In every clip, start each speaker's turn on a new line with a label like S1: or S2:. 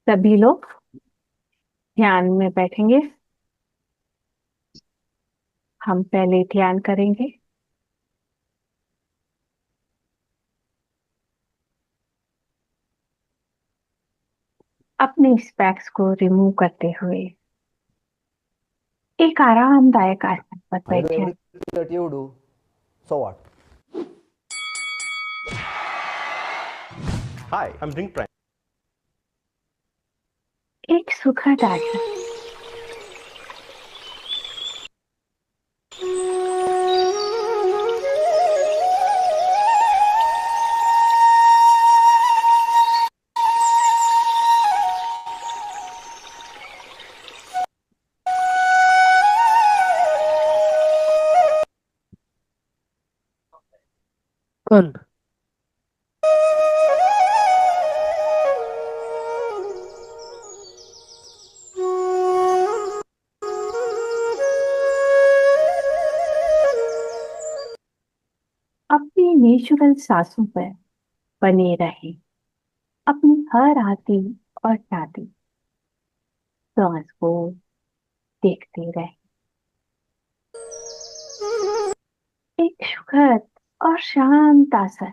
S1: सभी लोग ध्यान में बैठेंगे। हम पहले ध्यान करेंगे। अपने स्पेक्स को रिमूव करते हुए एक आरामदायक आसन पर
S2: I
S1: बैठ
S2: do
S1: जाएं।
S2: everything that you do. So what?
S3: Hi, I'm Drink Prime.
S1: एक सुखद आसन।
S4: कौन?
S1: अपनी नेचुरल सांसों पर बने रहें। अपनी हर आती और जाती सांस को देखते रहें। एक सुखद और शांत आसन,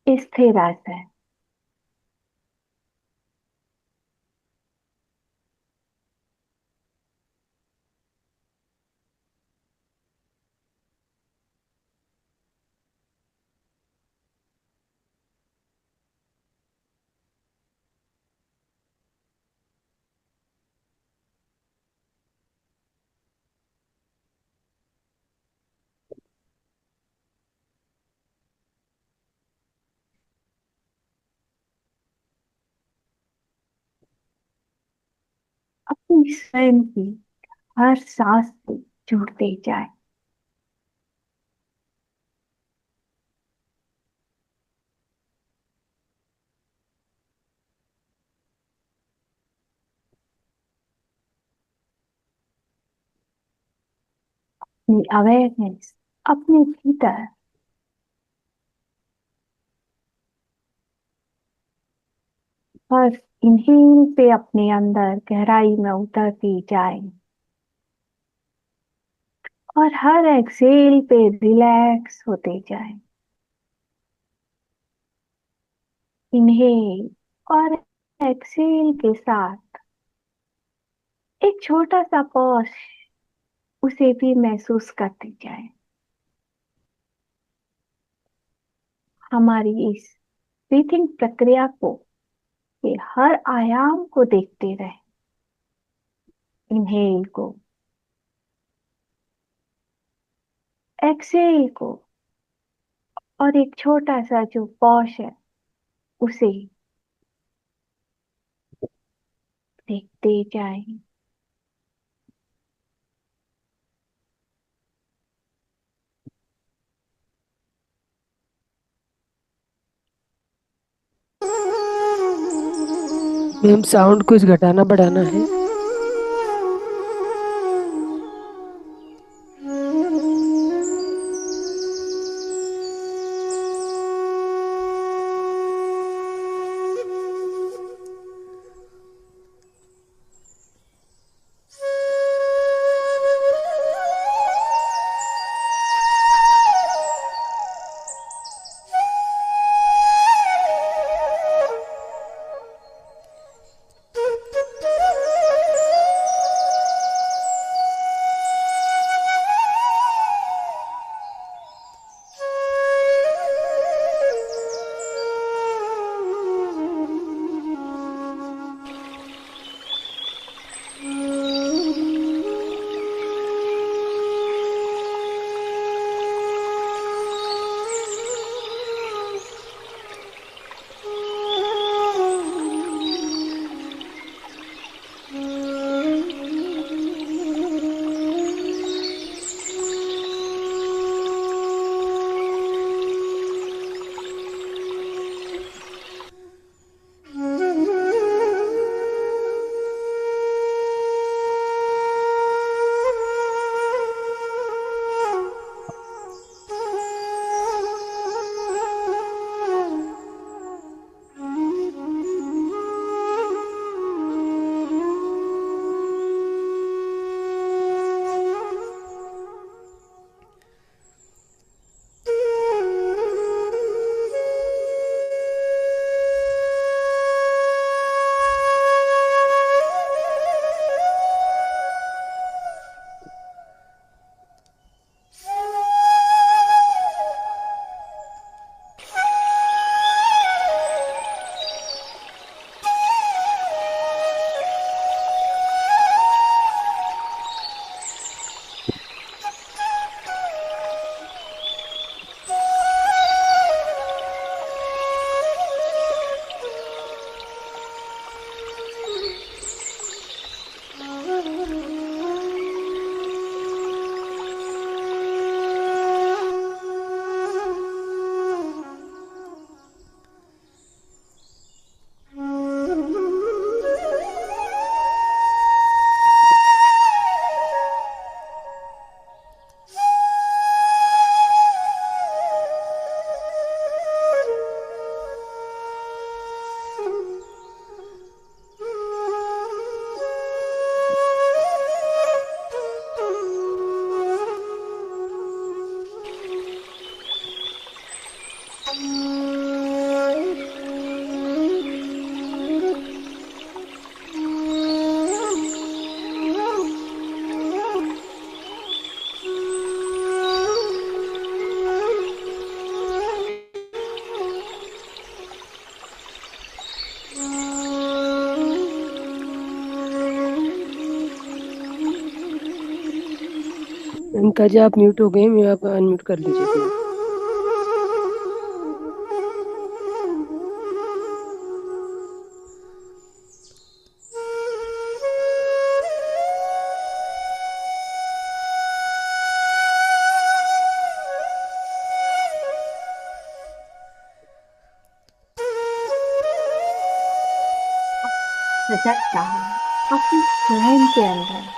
S1: स्थिर आसन। अपनी स्वयं की हर सांस से जुड़ते जाएं। अपनी अवेयरनेस अपने भीतर हर इनहेल पे अपने अंदर गहराई में उतरती जाए और हर एक्सेल पे रिलैक्स होते जाए। इनहेल और एक्सेल के साथ एक छोटा सा पॉज उसे भी महसूस करते जाए। हमारी इस ब्रीथिंग प्रक्रिया को के हर आयाम को देखते रहे। इनहेल को, एक्सेल को और एक छोटा सा जो पॉज है उसे देखते जाएं।
S4: मैम, साउंड कुछ घटाना बढ़ाना है? इनका जी आप म्यूट हो गए, मैं आप अनम्यूट कर लीजिए अपना।
S1: सजगता अपने स्वयं के अंदर।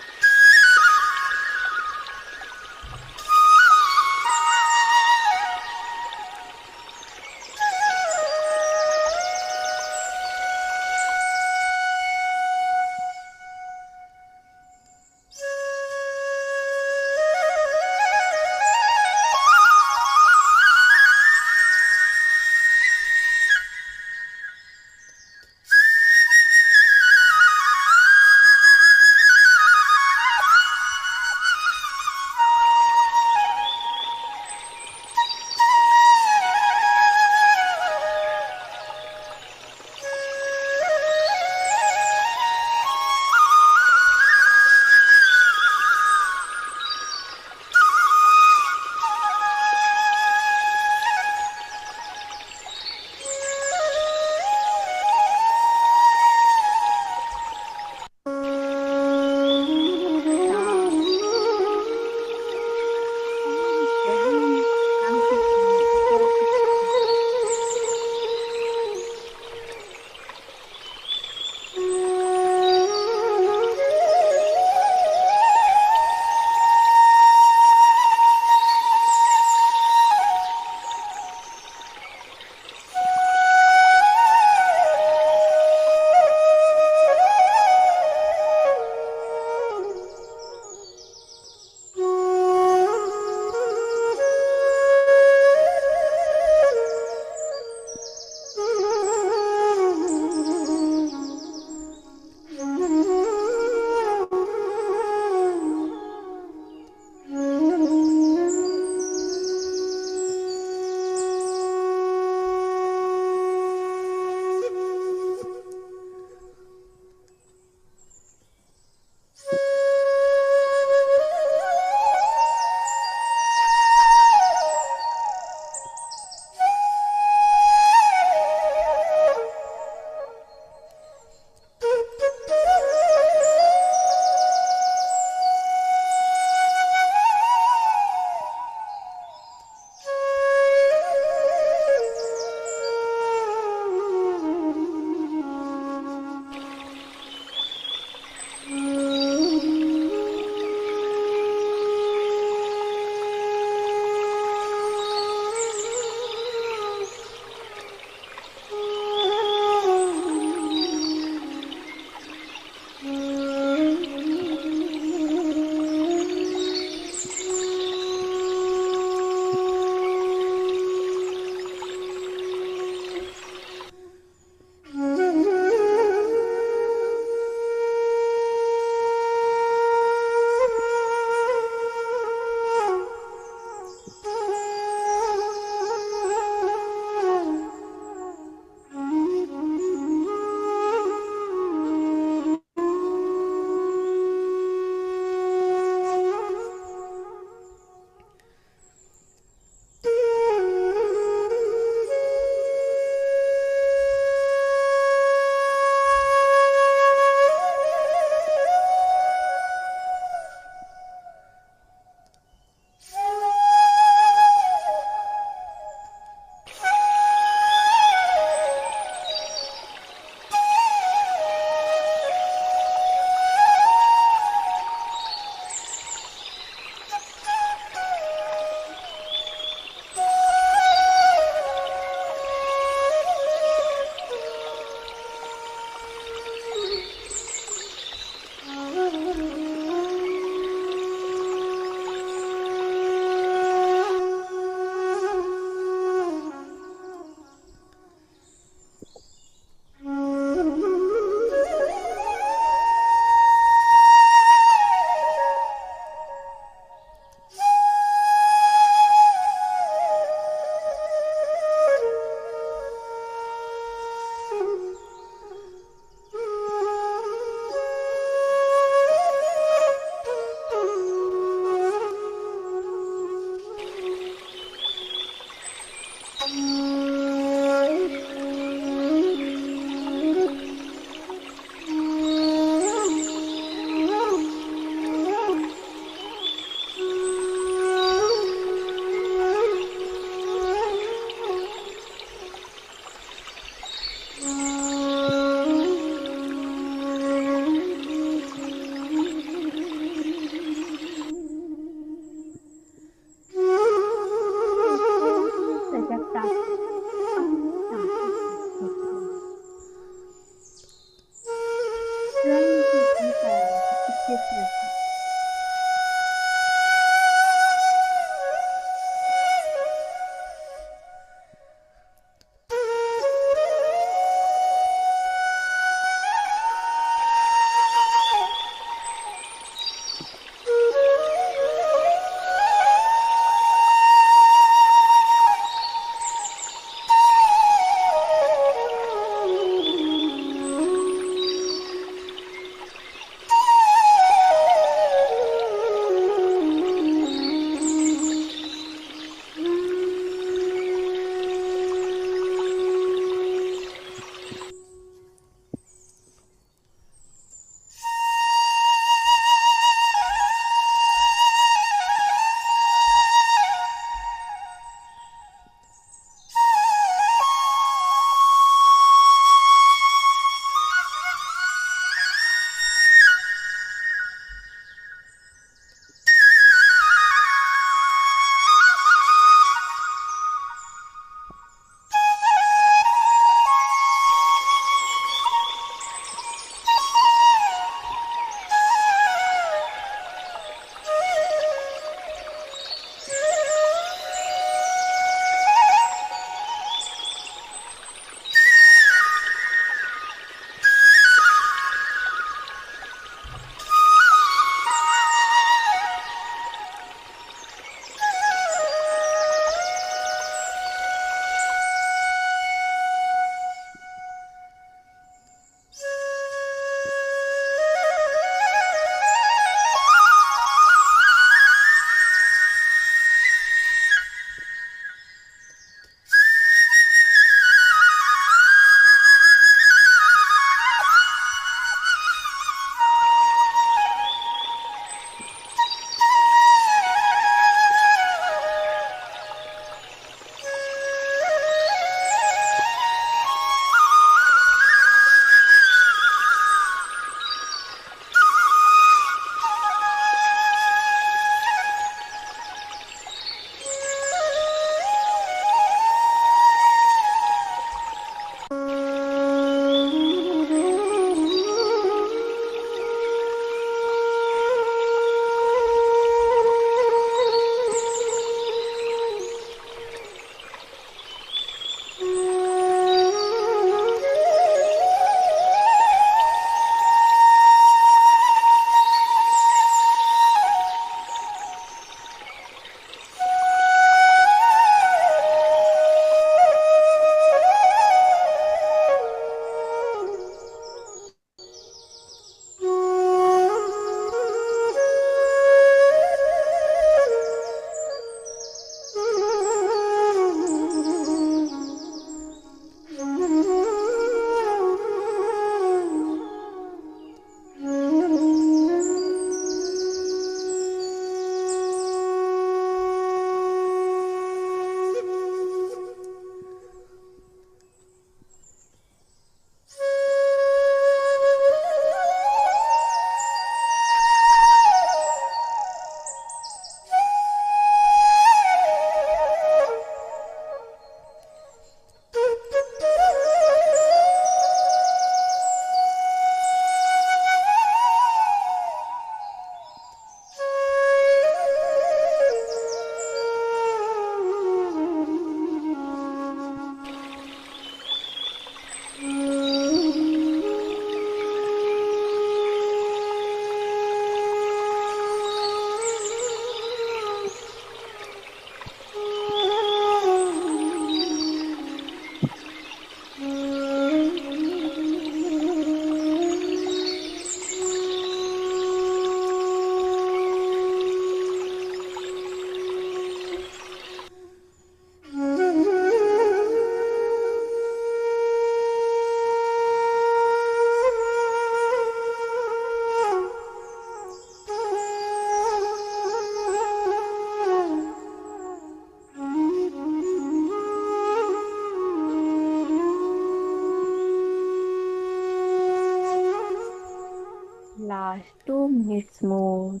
S1: Last 2 minutes more.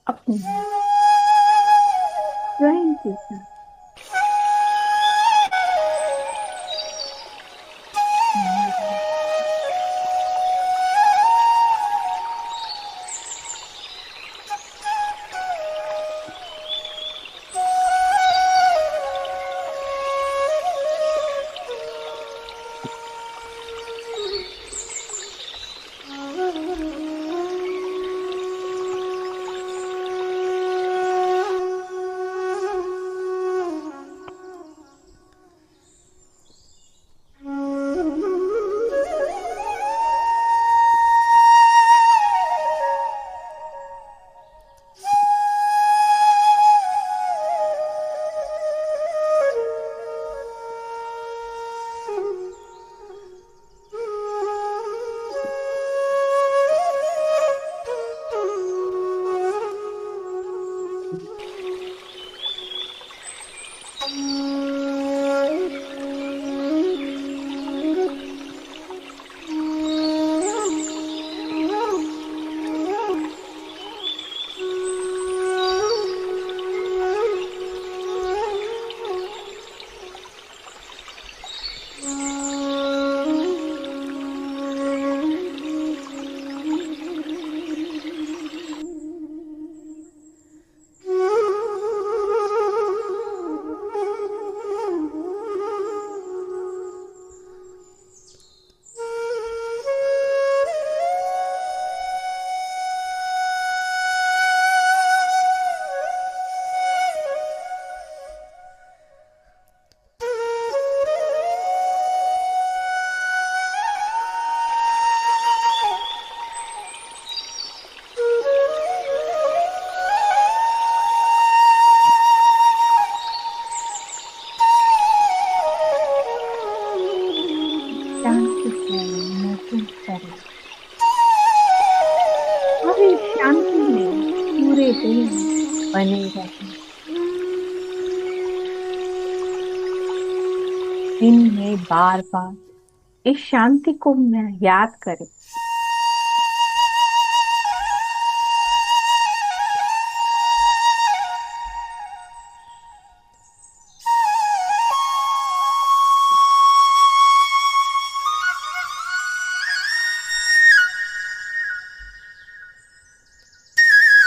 S1: अपनी ड्राइंग के साथ शांति को महसूस करें और इस शांति में पूरे दिन बने रहें। दिन में बार बार इस शांति को याद करें।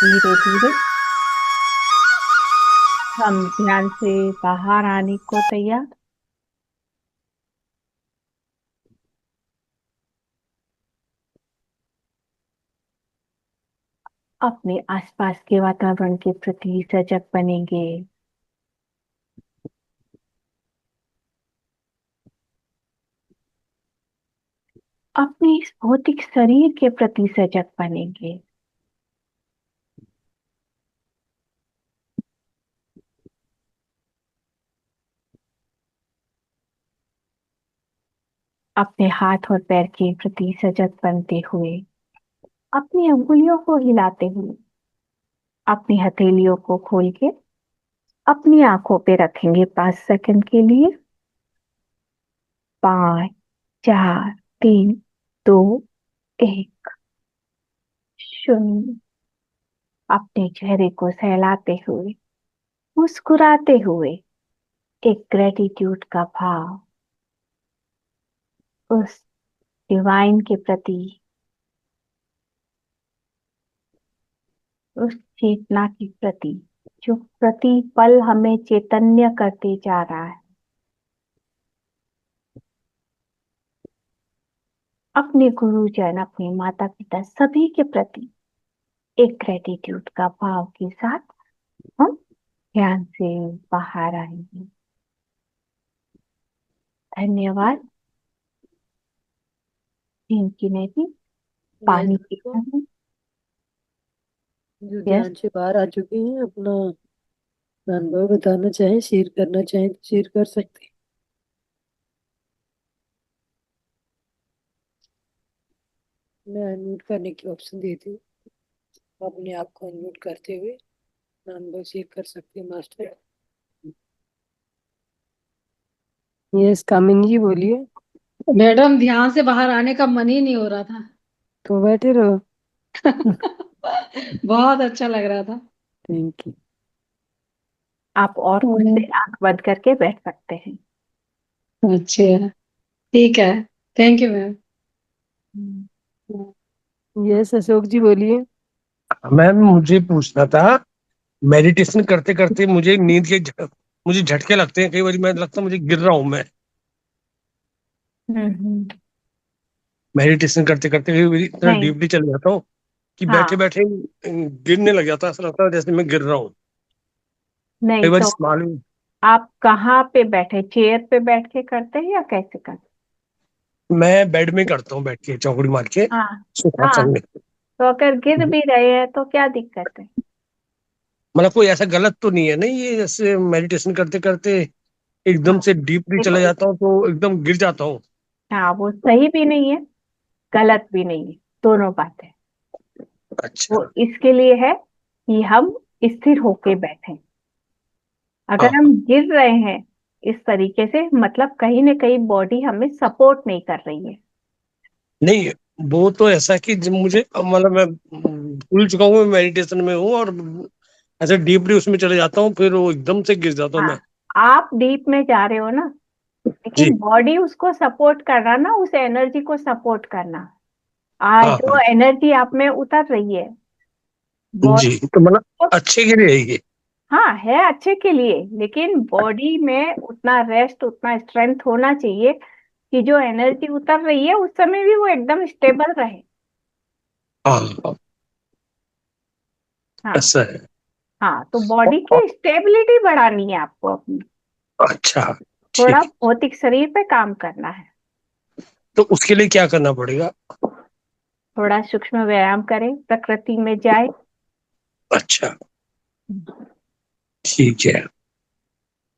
S1: धीरे धीरे हम ध्यान से बाहर आने को तैयार। अपने आसपास के वातावरण के प्रति सजग बनेंगे। अपने इस भौतिक शरीर के प्रति सजग बनेंगे। अपने हाथ और पैर के प्रति सजग बनते हुए, अपनी अंगुलियों को हिलाते हुए, अपनी हथेलियों को खोल के अपनी आंखों पे रखेंगे 5 सेकंड के लिए। 5, 4, 3, 2, 1, 0। अपने चेहरे को सहलाते हुए, मुस्कुराते हुए एक ग्रेटिट्यूड का भाव उस डिवाइन के प्रति, उस चेतना के प्रति जो प्रति पल हमें चैतन्य करते जा रहा है। अपने गुरुजन, अपने माता पिता सभी के प्रति एक ग्रेटिट्यूड का भाव के साथ हम ध्यान से बाहर आएंगे। धन्यवाद। जिनकी ने भी पानी पीना है।
S4: जो
S1: यस,
S4: ध्यान से बाहर आ चुके हैं, अपना अनुभव बताना चाहें, शेयर करना चाहें तो शेयर कर सकते हैं। मैं अनम्यूट करने की ऑप्शन देती हूँ। अपने आप को अनम्यूट करते हुए अनुभव शेयर कर सकते हैं मास्टर। यस कामिनी जी बोलिए।
S3: मैडम ध्यान से बाहर आने का मन ही नहीं हो रहा था।
S4: तो बैठे रहो।
S3: बहुत अच्छा लग रहा था।
S4: Thank you.
S1: आप और खुद से आंख बंद करके बैठ सकते हैं।
S3: अच्छा ठीक है, thank you ma'am.
S4: Yes Ashok ji बोलिए।
S5: मैम मुझे पूछना था, मेडिटेशन करते करते मुझे मुझे झटके लगते हैं, कई बार मैं लगता है मुझे गिर रहा हूँ मैं।
S1: हम्म।
S5: मेडिटेशन करते करते कई बार इतना
S1: नहीं।
S5: डीपली चले जाता हूँ कि बैठे
S1: हाँ।
S5: बैठे गिरने लग जाता है, ऐसा लगता है जैसे मैं गिर रहा हूँ। कई
S1: नहीं
S5: बार
S1: तो
S5: मालूम।
S1: आप कहाँ पे बैठे, चेयर पे बैठ के करते हैं या कैसे करते
S5: मैं बेड में करता हूँ, बैठ के चौकड़ी मार के
S1: हैं? हाँ। हाँ,
S5: सुखासन में।
S1: तो अगर गिर भी रहे हैं तो क्या दिक्कत है?
S5: मतलब कोई ऐसा गलत तो नहीं है नहीं, ये जैसे मेडिटेशन करते करते एकदम
S1: हाँ
S5: से डीपली चला
S1: देखो,
S5: जाता हूँ तो एकदम गिर जाता हूँ।
S1: हाँ वो सही भी नहीं है, गलत भी नहीं है, दोनों बातें। वो
S5: अच्छा।
S1: इसके लिए है कि हम स्थिर होके बैठें।
S5: हाँ
S1: अगर हम
S5: हाँ।
S1: गिर रहे हैं इस तरीके से, मतलब कहीं ना कहीं बॉडी हमें सपोर्ट नहीं कर रही है।
S5: नहीं, वो तो ऐसा कि जब मुझे मतलब मैं भूल चुका हूँ, मैं मेडिटेशन में हूँ और ऐसे डीपली उसमें चले जाता हूँ, फिर वो एकदम से गिर जाता हूँ मैं।
S1: हाँ, आप डीप में जा रहे हो ना,
S5: जी।
S1: लेकिन बॉडी उसको सपोर्ट करना ना, उस एनर्जी को सपोर्ट करना।
S5: हाँ
S1: जो
S5: हाँ।
S1: एनर्जी आप में उतर रही है
S5: जी,
S1: बॉडी
S5: तो मतलब
S1: को,
S5: अच्छे के लिए है ये।
S1: हाँ है अच्छे के लिए, लेकिन बॉडी में उतना रेस्ट, उतना स्ट्रेंथ होना चाहिए कि जो एनर्जी उतर रही है उस समय भी वो एकदम स्टेबल रहे।
S5: हाँ हाँ,
S1: हाँ।
S5: ऐसा है।
S1: हाँ, तो बॉडी की स्टेबिलिटी बढ़ानी है आपको अपनी।
S5: अच्छा।
S1: थोड़ा
S5: ठीक है।
S1: भौतिक शरीर पे काम करना है।
S5: तो उसके लिए क्या करना पड़ेगा?
S1: थोड़ा सूक्ष्म व्यायाम करें, प्रकृति में जाए।
S5: अच्छा। ठीक है।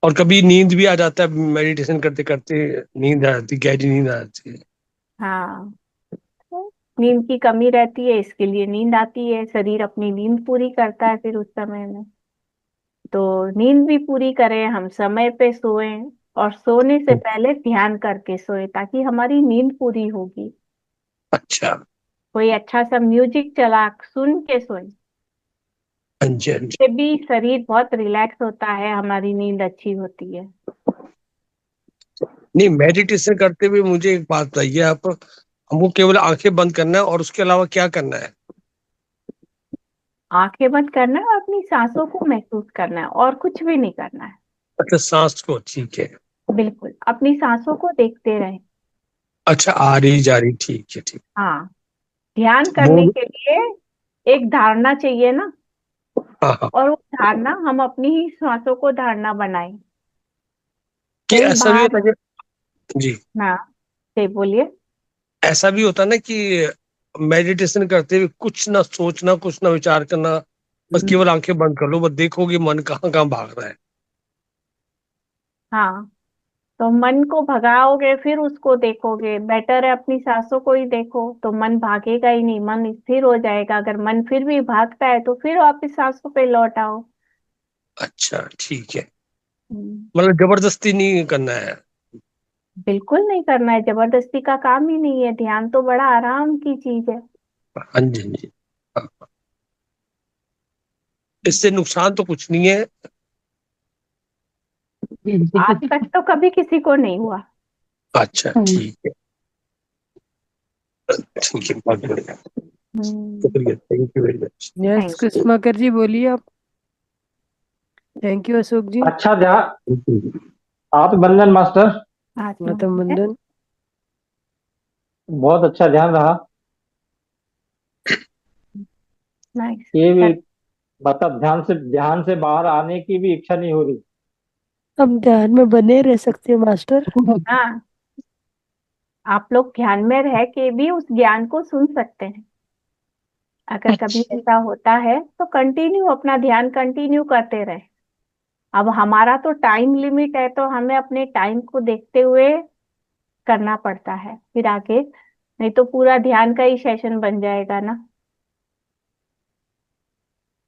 S5: और कभी नींद भी आ जाता है, मेडिटेशन करते करते नींद आ जाती, गहरी नींद आ जाती है।
S1: हाँ, तो नींद की कमी रहती है, इसके लिए नींद आती है, शरीर अपनी नींद पूरी करता है फिर उस समय में। तो नींद भी पूरी करें, हम समय पे सोएं, और सोने से पहले ध्यान करके सोएं ताकि हमारी नींद पूरी होगी।
S5: अच्छा।
S1: कोई अच्छा सा म्यूजिक चला सुन के सोएं,
S5: हाँ जी हाँ जी।
S1: इससे भी शरीर बहुत रिलैक्स होता है, हमारी नींद अच्छी होती है।
S5: नहीं, मेडिटेशन करते हुए मुझे एक बात बताइए आप, हमको केवल आंखें बंद करना है और उसके अलावा क्या करना है?
S1: आंखें बंद करना है और अपनी सांसों को महसूस करना है, और कुछ भी नहीं करना है।
S5: अच्छा, सांस को, ठीक है।
S1: बिल्कुल, अपनी सांसों को देखते रहें।
S5: अच्छा, आ रही जा रही, ठीक है ठीक।
S1: हाँ, ध्यान
S5: वो।
S1: करने के लिए एक धारणा चाहिए ना,
S5: हाँ हाँ।
S1: और वो धारणा हम अपनी ही सांसों को धारणा बनाएं।
S5: कि
S1: कहीं
S5: ऐसा भी
S1: बाहर
S5: होता है जी,
S1: ना, से बोलिए।
S5: ऐसा भी होता है ना कि मेडिटेशन करते हुए कुछ ना सोचना, कुछ ना विचार करना, बस केवल आंखें बंद कर लो, बस देखोगे मन कहाँ कहाँ भाग रहा है।
S1: हाँ, तो मन को भगाओगे फिर उसको देखोगे, बेटर है अपनी सांसों को ही देखो, तो मन भागेगा ही नहीं, मन स्थिर हो जाएगा। अगर मन फिर भी भागता है तो फिर वापिस सांसों पे लौट आओ।
S5: अच्छा ठीक है।
S1: हम्म,
S5: मतलब जबरदस्ती नहीं करना है।
S1: बिल्कुल नहीं करना है, जबरदस्ती का काम ही नहीं है, ध्यान तो बड़ा आराम की चीज है।
S5: हाँ जी हाँ जी। हाँ, इससे नुकसान तो कुछ नहीं है।
S1: आज तक तो कभी किसी को नहीं हुआ।
S5: अच्छा ठीक है। ठीक है, बहुत बढ़िया।
S1: हम्म।
S5: शुक्रिया, thank you very much.
S4: Yes
S1: thank you.
S4: Kusumakar ji बोलिए आप। Thank you Ashok ji.
S6: अच्छा ध्यान। आप बंदन मास्टर।
S1: आत्मा
S4: गौतम
S1: है।
S4: मुंडन।
S6: बहुत अच्छा ध्यान रहा।
S1: नाइस।
S6: ये भी मतलब ध्यान से बाहर आने की भी इच्छा नहीं हो रही।
S4: हम ध्यान में बने रह सकते हैं मास्टर।
S1: हाँ, आप लोग ध्यान में रह के भी उस ज्ञान को सुन सकते हैं। अगर कभी
S6: अच्छा।
S1: ऐसा होता है तो कंटिन्यू अपना ध्यान कंटिन्यू करते रहे। अब हमारा तो टाइम लिमिट है, तो हमें अपने टाइम को देखते हुए करना पड़ता है फिर आगे, नहीं तो पूरा ध्यान का ही सेशन बन जाएगा ना।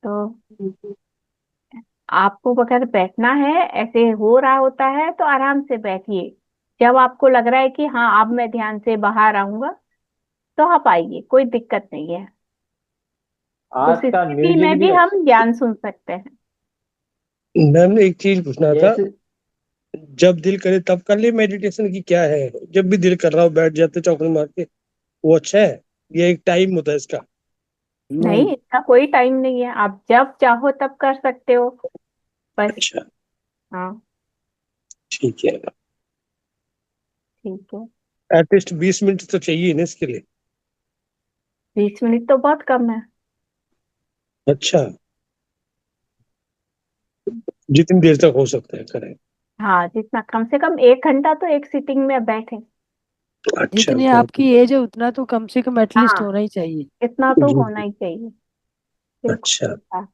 S1: तो आपको अगर बैठना है, ऐसे हो रहा होता है तो आराम से बैठिए। जब आपको लग रहा है कि हाँ अब मैं ध्यान से बाहर आऊंगा, तो आप आइए, कोई दिक्कत नहीं है। उस
S6: आज का
S1: स्थिति
S6: म्यूजिक
S1: में
S6: भी
S1: भी हम ज्ञान सुन सकते हैं।
S5: मैम एक चीज पूछना था,
S6: जैसे
S5: जब दिल करे तब कर ले मेडिटेशन की क्या है? जब भी दिल कर रहा हो बैठ जाते चौकड़ी मार के, वो अच्छा है? ये एक टाइम होता है इसका?
S1: नहीं,
S4: नहीं,
S1: इसका कोई टाइम नहीं है, आप जब चाहो तब कर सकते हो। बस।
S5: अच्छा,
S1: हाँ,
S5: ठीक है।
S1: ठीक है।
S5: एटलीस्ट 20 मिनट तो चाहिए ना इसके लिए?
S1: 20 मिनट तो बहुत कम है।
S5: अच्छा, जितनी देर तक हो सकता है करें।
S1: हाँ, जितना कम से कम 1 घंटा तो एक सिटिंग में बैठे।
S5: अच्छा,
S4: जितनी
S5: बहुत
S4: आपकी एज है उतना तो कम से कम एटलीस्ट
S1: हाँ,
S4: होना ही चाहिए।
S1: इतना तो
S5: जी
S1: होना
S5: जी।
S1: ही चाहिए। बिल्कुल
S5: अच्छा,
S1: ठीक है।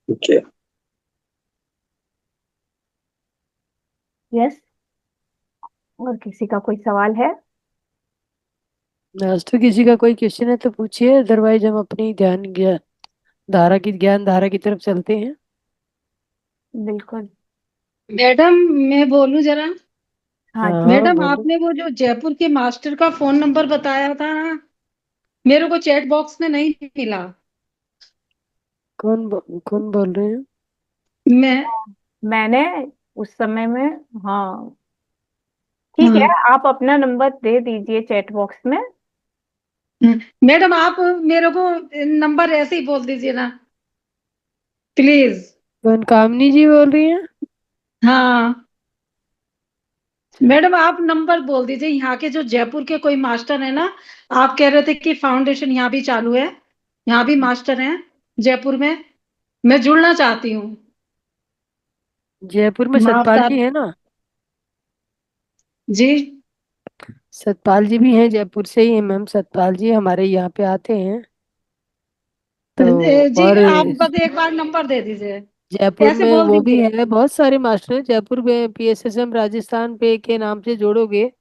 S5: ठीक है।
S1: यस। और किसी का कोई सवाल है?
S4: आज तो किसी का कोई क्वेश्चन है तो पूछिए, अदरवाइज हम अपनी ज्ञान धारा की तरफ चलते हैं।
S1: बिल्कुल।
S3: मैडम, मैं बोलूं जरा।
S1: हाँ
S4: हाँ
S1: जी।
S4: हाँ,
S3: मैडम,
S4: बोलो।
S3: आपने वो जो जयपुर के मास्टर का फोन नंबर बताया था ना, मेरे को चैट बॉक्स में नहीं मिला।
S4: कौन बोल रहे हैं?
S3: मैं
S1: मैंने उस समय में, हाँ, ठीक है,
S3: हाँ,
S1: आप अपना नंबर दे दीजिए चैट बॉक्स में।
S3: मैडम आप मेरे को नंबर ऐसे ही बोल दीजिए ना, प्लीज।
S4: कौन, कामनी जी बोल रही हैं?
S3: हाँ मैडम, आप नंबर बोल दीजिए, यहाँ के जो जयपुर के कोई मास्टर है ना, आप कह रहे थे कि फाउंडेशन यहाँ भी चालू है, यहाँ भी मास्टर हैं जयपुर में, मैं जुड़ना चाहती हूँ।
S4: जयपुर में
S3: माँ
S4: सतपाल
S3: बता
S4: जी है ना?
S3: जी।
S4: सतपाल जी भी हैं, जयपुर से ही हैं मैम। सतपाल जी हमारे यहाँ पे आते हैं तो।
S3: जी
S4: और
S3: आप बस एक बार नंबर दे दीजिए,
S4: जयपुर
S3: ऐसे
S4: में
S3: बोल
S4: वो भी
S3: दीजिए।
S4: है, बहुत सारे मास्टर हैं जयपुर में। पीएसएसएम राजस्थान पे के नाम से जोड़ोगे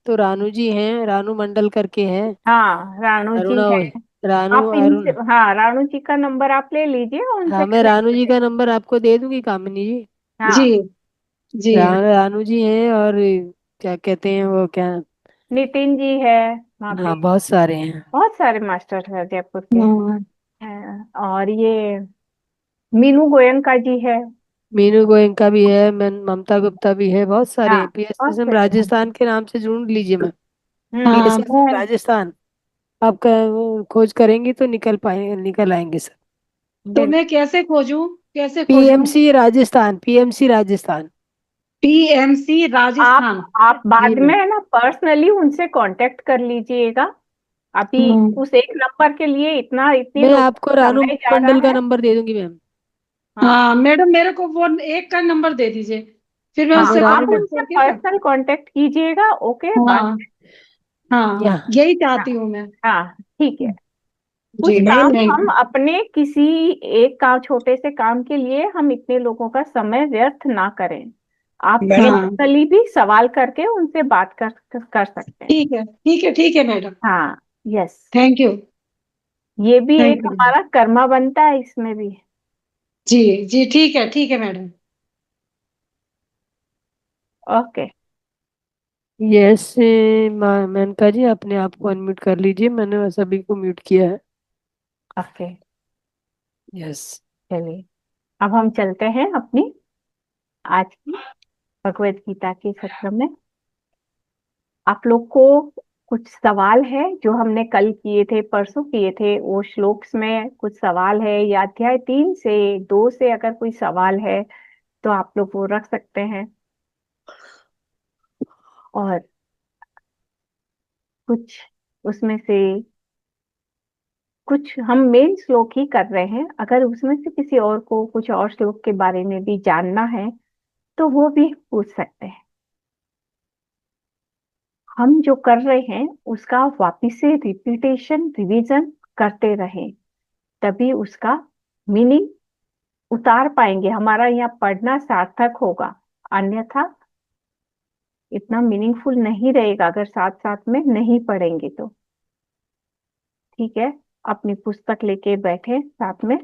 S4: तो रानू जी हैं, रानू मंडल करके हैं।
S1: हाँ, रानू जी
S4: अरुणा
S1: है।
S4: रानू
S1: आप
S4: अरुण
S1: इनसे, हाँ, रानू जी का नंबर आप ले लीजिए, उनसे
S4: हाँ, मैं
S1: कनेक्ट
S4: रानू
S1: हो
S4: जी
S1: जाए।
S4: का नंबर आपको दे दूंगी, कामिनी जी।
S3: जी
S1: हाँ।
S3: जी।
S4: रानू जी हैं, और क्या कहते हैं वो, क्या?
S1: नितिन जी है वहाँ पे।
S4: हाँ, बहुत सारे हैं।
S1: बहुत सारे मास्टर है जयपुर के।
S3: हाँ
S1: और ये मीनू गोयनका जी है।
S4: मीनू गोयनका भी है, ममता गुप्ता भी है, बहुत सारे
S1: हाँ,
S4: हैं।
S1: बहुत
S4: पीएसएसएम
S1: सारे हैं।
S4: राजस्थान के नाम से ढूंढ लीजिए मैम।
S1: हम्म।
S3: हाँ
S4: पीएसएसएम राजस्थान, आपका वो खोज करेंगे तो निकल आएंगे सर।
S3: तो
S1: बिल्कुल।
S3: मैं कैसे खोजूं, कैसे खोजूं?
S4: PMC Rajasthan, PMC Rajasthan.
S3: PMC
S1: आप
S3: राजस्थान।
S1: आप
S4: जी
S1: बाद में
S4: मैम।
S1: है ना पर्सनली उनसे कांटेक्ट कर लीजिएगा। अभी
S3: हम्म,
S1: उस एक नंबर के लिए इतने
S4: मैं
S1: लोगों
S4: आपको
S1: का
S4: रानू
S1: समय जा
S4: मंडल
S1: रहा
S4: का
S1: है।
S4: नंबर दे दूंगी मैम।
S1: हाँ।
S3: हाँ मैडम, मेरे को वो एक का नंबर दे दीजिए, फिर मैं
S1: हाँ,
S4: मैं
S3: उससे
S4: रानू
S1: आप
S3: कांटेक्ट
S1: उनसे
S3: करके ना।
S1: पर्सनल कांटेक्ट कीजिएगा, ओके, बात।
S3: हाँ हाँ,
S4: यहाँ
S3: यही
S1: हाँ।
S3: चाहती हूँ मैं।
S1: हाँ, ठीक है। कुछ
S3: जी
S1: काम
S3: मैडम, थैंक
S1: हम
S3: यू।
S1: अपने किसी एक काम, छोटे से काम के लिए हम इतने लोगों का समय व्यर्थ ना करें। आप
S5: मैडम,
S3: हाँ
S1: पर्सनली भी सवाल करके उनसे बात कर सकते हैं।
S3: ठीक है, ठीक है, ठीक है मैडम।
S1: हाँ। यस।
S3: Thank you.
S1: ये भी
S3: थैंक
S1: एक
S3: यू।
S1: हमारा कर्मा बनता है इसमें भी।
S3: जी जी, ठीक है मैडम।
S1: ओके।
S4: यस। मेनका जी, अपने आप को अनम्यूट कर लीजिए, मैंने सभी को म्यूट किया है।
S1: ओके।
S4: यस।
S1: चलिए, अब हम चलते हैं अपनी आज की भगवत गीता के सत्र में। आप लोग को कुछ सवाल है जो हमने कल किए थे, परसों किए थे, वो श्लोक्स में कुछ सवाल है, या अध्याय 3 से 2 से अगर कोई सवाल है तो आप लोग वो रख सकते हैं। और कुछ उसमें से, कुछ हम मेन श्लोक ही कर रहे हैं, अगर उसमें से किसी और को कुछ और श्लोक के बारे में भी जानना है तो वो भी पूछ सकते हैं। हम जो कर रहे हैं उसका वापिस से रिपीटेशन, रिवीजन करते रहें, तभी उसका मीनिंग उतार पाएंगे, हमारा यहाँ पढ़ना सार्थक होगा। अन्यथा इतना मीनिंगफुल नहीं रहेगा अगर साथ साथ में नहीं पढ़ेंगे तो। ठीक है। अपनी पुस्तक लेके बैठे साथ में।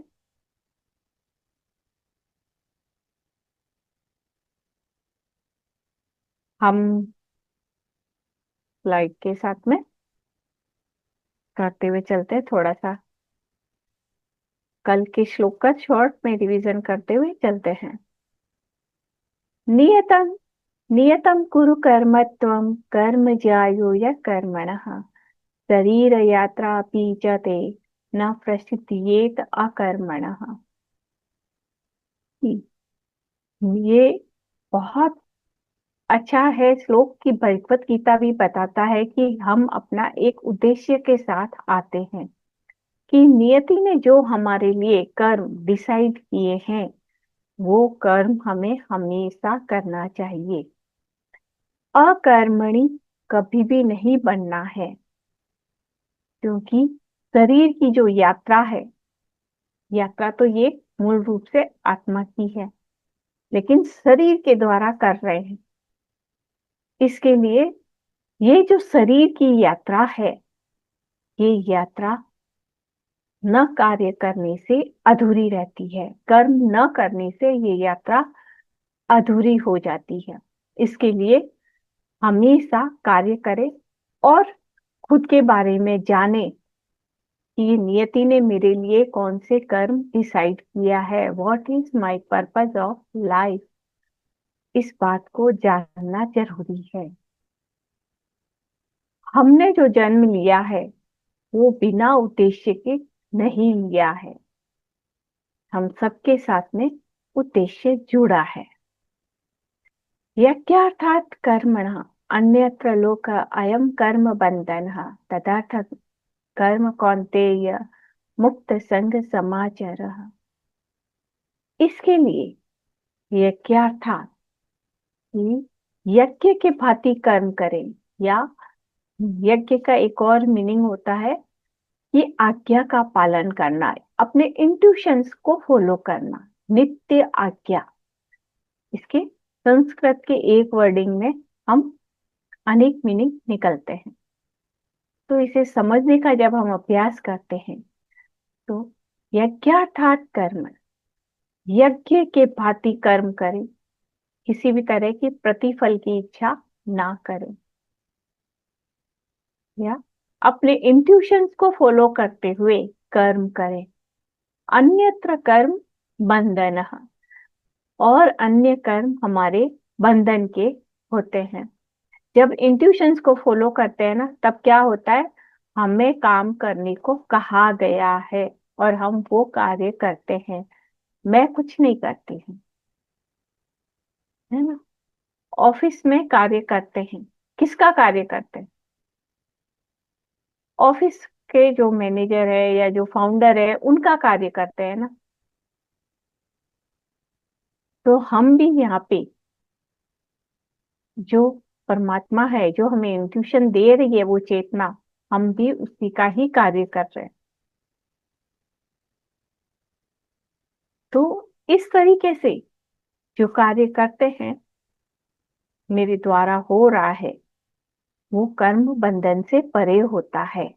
S1: हम स्लाइड के साथ में करते हुए चलते हैं, थोड़ा सा कल के श्लोक का शॉर्ट में रिवीजन करते हुए चलते हैं। नियतम नियतम कुरु कर्म त्वं कर्म ज्यायो य कर्मणः शरीर यात्रा पीचते न प्रसिद्धियेत अकर्मणः। ये बहुत अच्छा है श्लोक की भगवत गीता भी बताता है कि हम अपना एक उद्देश्य के साथ आते हैं, कि नियति ने जो हमारे लिए कर्म डिसाइड किए हैं वो कर्म हमें हमेशा करना चाहिए। अकर्मणि कभी भी नहीं बनना है, क्योंकि शरीर की जो यात्रा है, यात्रा तो ये मूल रूप से आत्मा की है, लेकिन शरीर के द्वारा कर रहे हैं। इसके लिए ये जो शरीर की यात्रा है, ये यात्रा न कार्य करने से अधूरी रहती है। कर्म न करने से ये यात्रा अधूरी हो जाती है। इसके लिए हमेशा कार्य करें और खुद के बारे में जाने कि ये नियति ने मेरे लिए कौन से कर्म डिसाइड किया है, what is my purpose of life. इस बात को जानना जरूरी है। हमने जो जन्म लिया है वो बिना उद्देश्य के नहीं लिया है। हम सबके साथ में उद्देश्य जुड़ा है। यज्ञार्थात् कर्मणः अन्यत्र लोक अयम कर्म बंधनः तदर्थ कर्म कौन्तेय मुक्त संग समाचारः। इसके लिए यज्ञार्थात् यज्ञ के भांति कर्म करें, या यज्ञ का एक और मीनिंग होता है कि आज्ञा का पालन करना, अपने इंट्यूशंस को फॉलो करना, नित्य आज्ञा। इसके संस्कृत के एक वर्डिंग में हम अनेक मीनिंग निकलते हैं। तो इसे समझने का जब हम अभ्यास करते हैं तो यज्ञार्थात् कर्म, यज्ञ के भांति कर्म करें, किसी भी तरह की प्रतिफल की इच्छा ना करें, या अपने इंट्यूशंस को फॉलो करते हुए कर्म करें। अन्यत्र कर्म बंधन, और अन्य कर्म हमारे बंधन के होते हैं। जब इंट्यूशंस को फॉलो करते हैं ना, तब क्या होता है, हमें काम करने को कहा गया है और हम वो कार्य करते हैं। मैं कुछ नहीं करती हूँ, है ना। ऑफिस में कार्य करते हैं, किसका कार्य करते हैं? ऑफिस के जो मैनेजर है या जो फाउंडर है उनका कार्य करते हैं ना। तो हम भी यहाँ पे जो परमात्मा है, जो हमें इंट्यूशन दे रही है, वो चेतना, हम भी उसी का ही कार्य कर रहे हैं। तो इस तरीके से जो कार्य करते हैं, मेरे द्वारा हो रहा है, वो कर्म बंधन से परे होता है।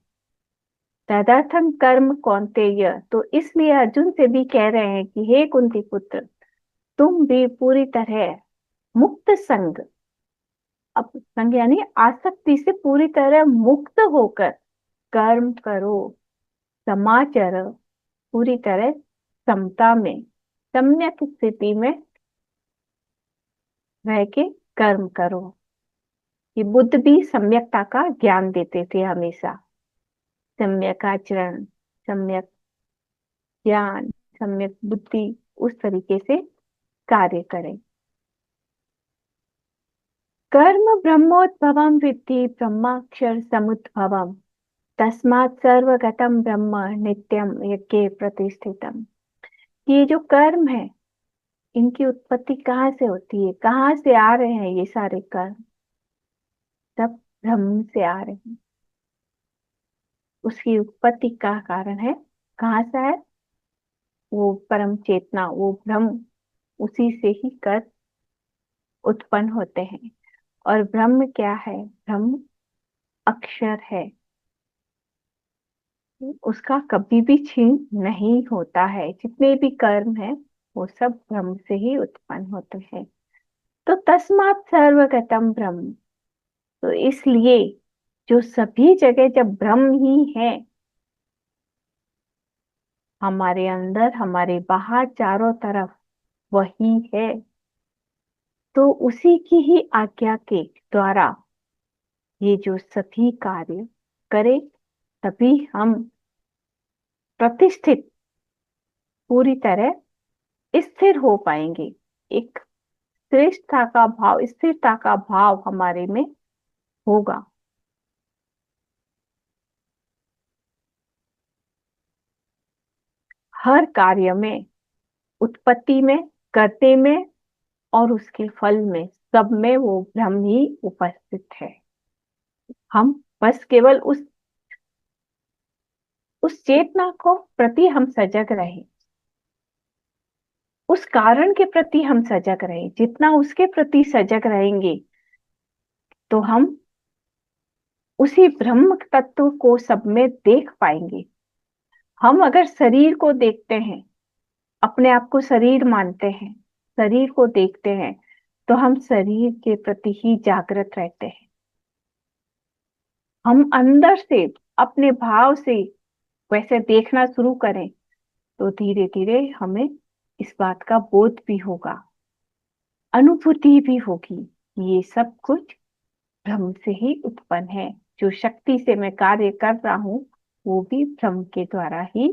S1: तदर्थम कर्म कौन्तेय, तो इसलिए अर्जुन से भी कह रहे हैं कि हे कुंती पुत्र, तुम भी पूरी तरह मुक्त संग, अब संग यानी आसक्ति से पूरी तरह मुक्त होकर कर्म करो। समाचर, पूरी तरह समता में, सम्यक स्थिति में रह के कर्म करो। ये बुद्ध भी सम्यकता का ज्ञान देते थे हमेशा। सम्यक आचरण, सम्यक ज्ञान, सम्यक बुद्धि, उस तरीके से कार्य करें। कर्म ब्रह्मोद्भवम विद्धि ब्रह्माक्षर समुद्भवम तस्मात् सर्वगतम ब्रह्म नित्यम यज्ञे प्रतिष्ठितम। ये जो कर्म है, इनकी उत्पत्ति कहाँ से होती है, कहाँ से आ रहे हैं ये सारे कर्म? सब ब्रह्म से आ रहे हैं। उसकी उत्पत्ति का कारण है, कहाँ से है? वो परम चेतना, वो ब्रह्म, उसी से ही कर्म उत्पन्न होते हैं। और ब्रह्म क्या है? ब्रह्म अक्षर है। उसका कभी भी क्षीण नहीं होता है। जितने भी कर्म है वो सब ब्रह्म से ही उत्पन्न होते हैं। तो तस्मात् सर्वगतम ब्रह्म, तो इसलिए जो सभी जगह जब ब्रह्म ही है, हमारे अंदर हमारे बाहर चारों तरफ वही है, तो उसी की ही आज्ञा के द्वारा ये जो सभी कार्य करे, तभी हम प्रतिष्ठित पूरी तरह स्थिर हो पाएंगे। एक स्थिरता का भाव हमारे में होगा। हर कार्य में, उत्पत्ति में, करते में और उसके फल में, सब में वो ब्रह्म ही उपस्थित है। हम बस केवल उस चेतना को प्रति हम सजग रहे, उस कारण के प्रति हम सजग रहे। जितना उसके प्रति सजग रहेंगे तो हम उसी ब्रह्म तत्व को सब में देख पाएंगे। हम अगर शरीर को देखते हैं, अपने आप को शरीर मानते हैं, शरीर को देखते हैं, तो हम शरीर के प्रति ही जागृत रहते हैं। हम अंदर से अपने भाव से वैसे देखना शुरू करें तो धीरे धीरे हमें इस बात का बोध भी होगा, अनुभूति भी होगी। ये सब कुछ ब्रह्म से ही उत्पन्न है। जो शक्ति से मैं कार्य कर रहा हूं वो भी ब्रह्म के द्वारा ही